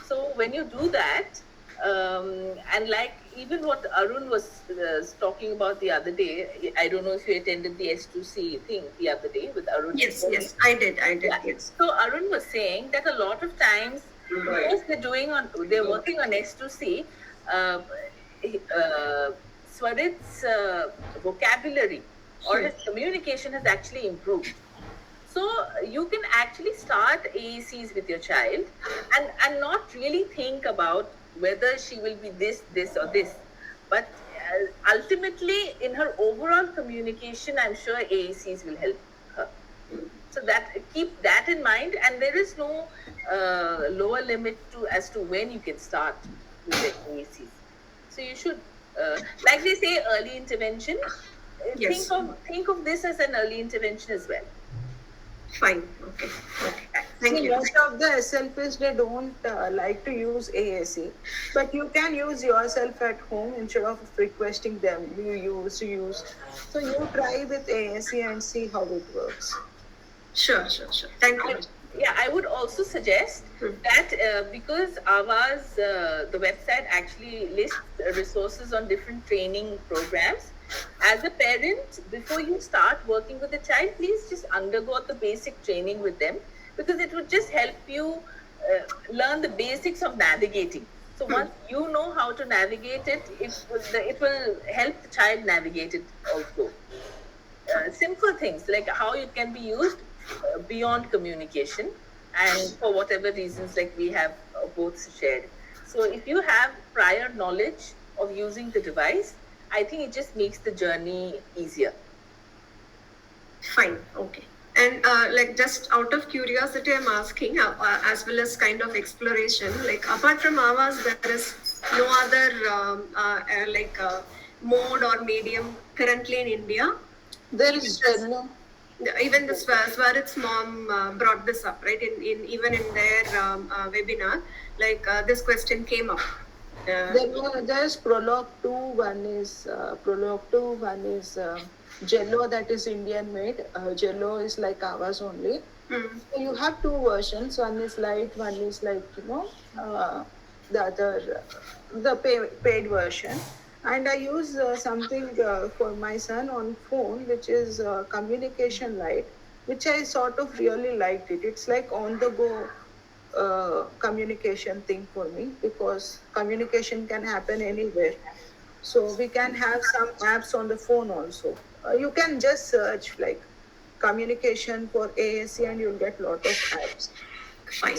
So when you do that, and like even what Arun was talking about the other day, I don't know if you attended the S2C thing the other day with Arun. Yes, I did. Yeah. Yes. So Arun was saying that a lot of times, because they're working on S2C, Swarit's vocabulary or his communication has actually improved. So you can actually start AACs with your child and not really think about whether she will be this, or this. But ultimately, in her overall communication, I'm sure AACs will help her. So keep that in mind, and there is no lower limit as to when you can start with the AACs. So you should, like they say, early intervention. Yes. Think of this as an early intervention as well. Fine. Okay. Thank you. Most of the SLPs, they don't like to use AAC, but you can use yourself at home instead of requesting them. You use. So you try with AAC and see how it works. Sure. Thank you. I would also suggest that because Awaaz, the website actually lists resources on different training programs. As a parent, before you start working with a child, please just undergo the basic training with them, because it would just help you learn the basics of navigating. So once you know how to navigate it, it will help the child navigate it also. Simple things like how it can be used beyond communication and for whatever reasons like we have both shared. So if you have prior knowledge of using the device, I think it just makes the journey easier. Fine. Okay. And like just out of curiosity, I'm asking, as well as kind of exploration, like apart from Awaaz, there is no other mode or medium currently in India? There is no. Even the Swarit's mom brought this up, right? Even in their webinar, like this question came up. There's Prologue 2, one is Jello, that is Indian made. Jello is like Awaaz only. So you have two versions. One is light, one is like, the other, the paid version. And I use something for my son on phone, which is Communication Lite, which I sort of really liked it. It's like on the go communication thing for me, because communication can happen anywhere. So we can have some apps on the phone also. You can just search like communication for AAC and you'll get a lot of apps. Fine.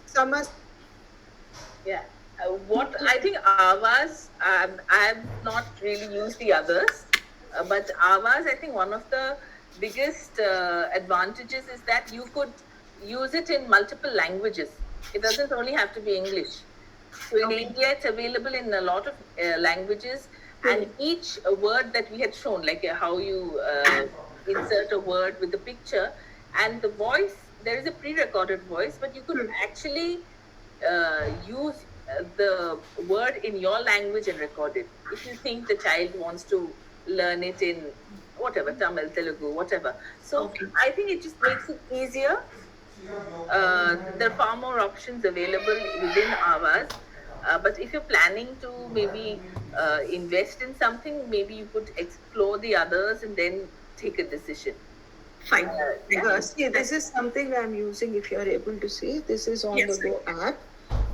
Some are. Yeah. What I think Awaaz, I have not really used the others, but Awaaz, I think one of the biggest advantages is that you could use it in multiple languages. It doesn't only have to be English. So in India, it's available in a lot of languages, and each word that we had shown, like how you insert a word with the picture, and the voice there is a pre-recorded voice, but you could actually use the word in your language and record it. If you think the child wants to learn it in whatever, Tamil, Telugu, whatever. So I think it just makes it easier. There are far more options available within ours. But if you're planning to maybe invest in something, maybe you could explore the others and then take a decision. Fine. See, this is something I'm using. If you are able to see, this is on the Go app.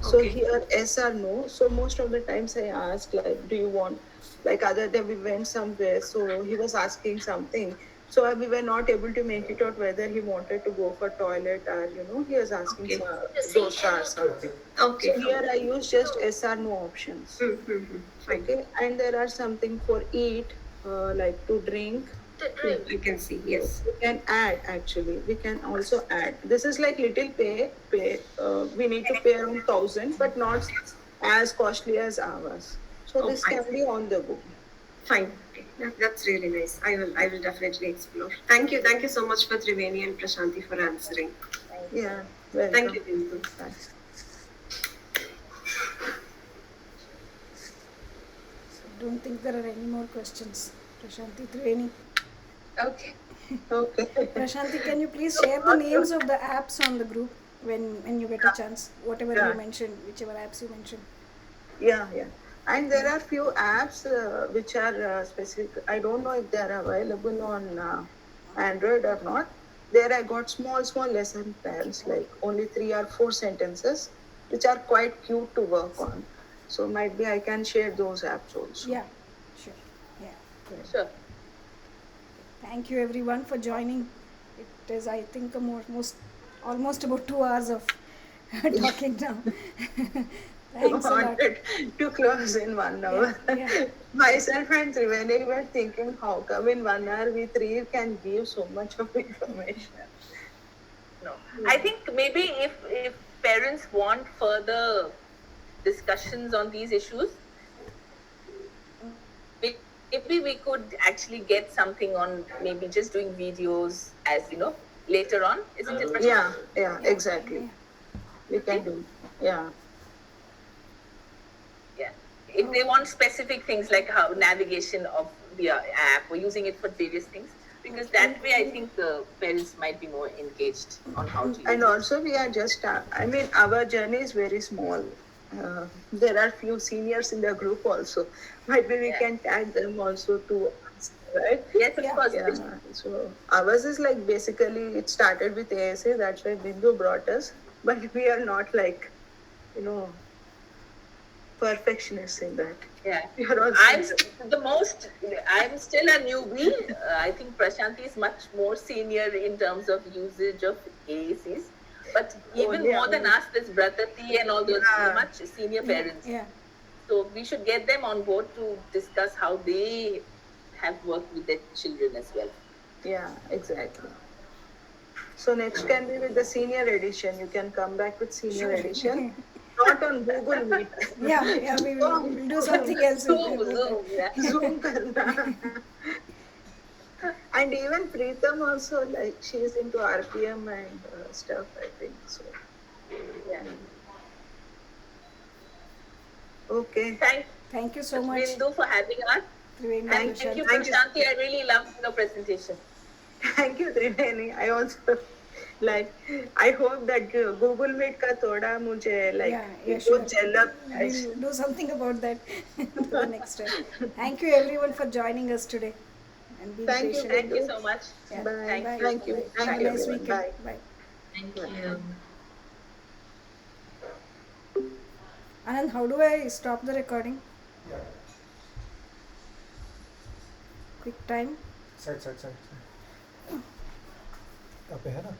So here, yes or no. So most of the times I ask, like, do you want, like, other than we went somewhere, so he was asking something. So we were not able to make it out whether he wanted to go for toilet or, he was asking dosa or something. Okay. So here I use just yes or no options. Okay. And there are something for eat, like to drink. You can see, yes. We can add actually. We can also add. This is like little pay. We need to pay around 1,000, but not as costly as ours. So this can be on the go. Fine. Okay. That's really nice. I will definitely explore. Thank you so much for Triveni and Prashanti for answering. Yeah. Thank you, Bindu. I don't think there are any more questions. Prashanti, Triveni. Okay. Okay. Prashanti, can you please share the names of the apps on the group when you get a chance? Whatever you mentioned, whichever apps you mentioned. Yeah. And there are few apps which are specific. I don't know if they are available on Android or not. There I got small lesson plans, like only 3 or 4 sentences, which are quite cute to work on. So might be I can share those apps also. Yeah, sure. Yeah. Good. Sure. Thank you everyone for joining. It is, I think, almost about 2 hours of talking now. Thanks a lot. To close in 1 hour. Yeah. Myself and Triveni were thinking, how come in 1 hour we three can give so much of information? No, I think maybe if parents want further discussions on these issues, maybe we could actually get something on maybe just doing videos as later on, isn't it? Yeah, exactly. We can do. Yeah. If they want specific things like how navigation of the app or using it for various things, because that way I think the parents might be more engaged on how to use And it. also we are just, our journey is very small. There are few seniors in the group also. Maybe we can tag them also to us, right? Yes, of course. Yeah. So ours is like basically it started with AAC. That's why Bindu brought us. But we are not like, perfectionists in that. Yeah, I'm still a newbie. I think Prashanti is much more senior in terms of usage of AACs. But even more than us, there's Bratati and all those much senior parents. Yeah. So we should get them on board to discuss how they have worked with their children as well. Yeah, exactly. So next can be with the senior edition. You can come back with senior edition. Not on Google Meet. Yeah, we will do something else. Zoom karna. And even Preetham also, like, she is into RPM and stuff, I think. So, yeah. Okay. Thank you so much, Bindu, for having us. Triveni, And thank you, Prashanti. I really loved your presentation. Thank you, Triveni. I also I hope that Google Meet ka thoda mujhe sure. We'll do something about that for the next time. Thank you everyone for joining us today and being patient. Thank you so much. Yeah. Bye. Bye. Thank you. Have a nice weekend. Bye. Thank you. Anand, how do I stop the recording? Quick time. Side पे है ना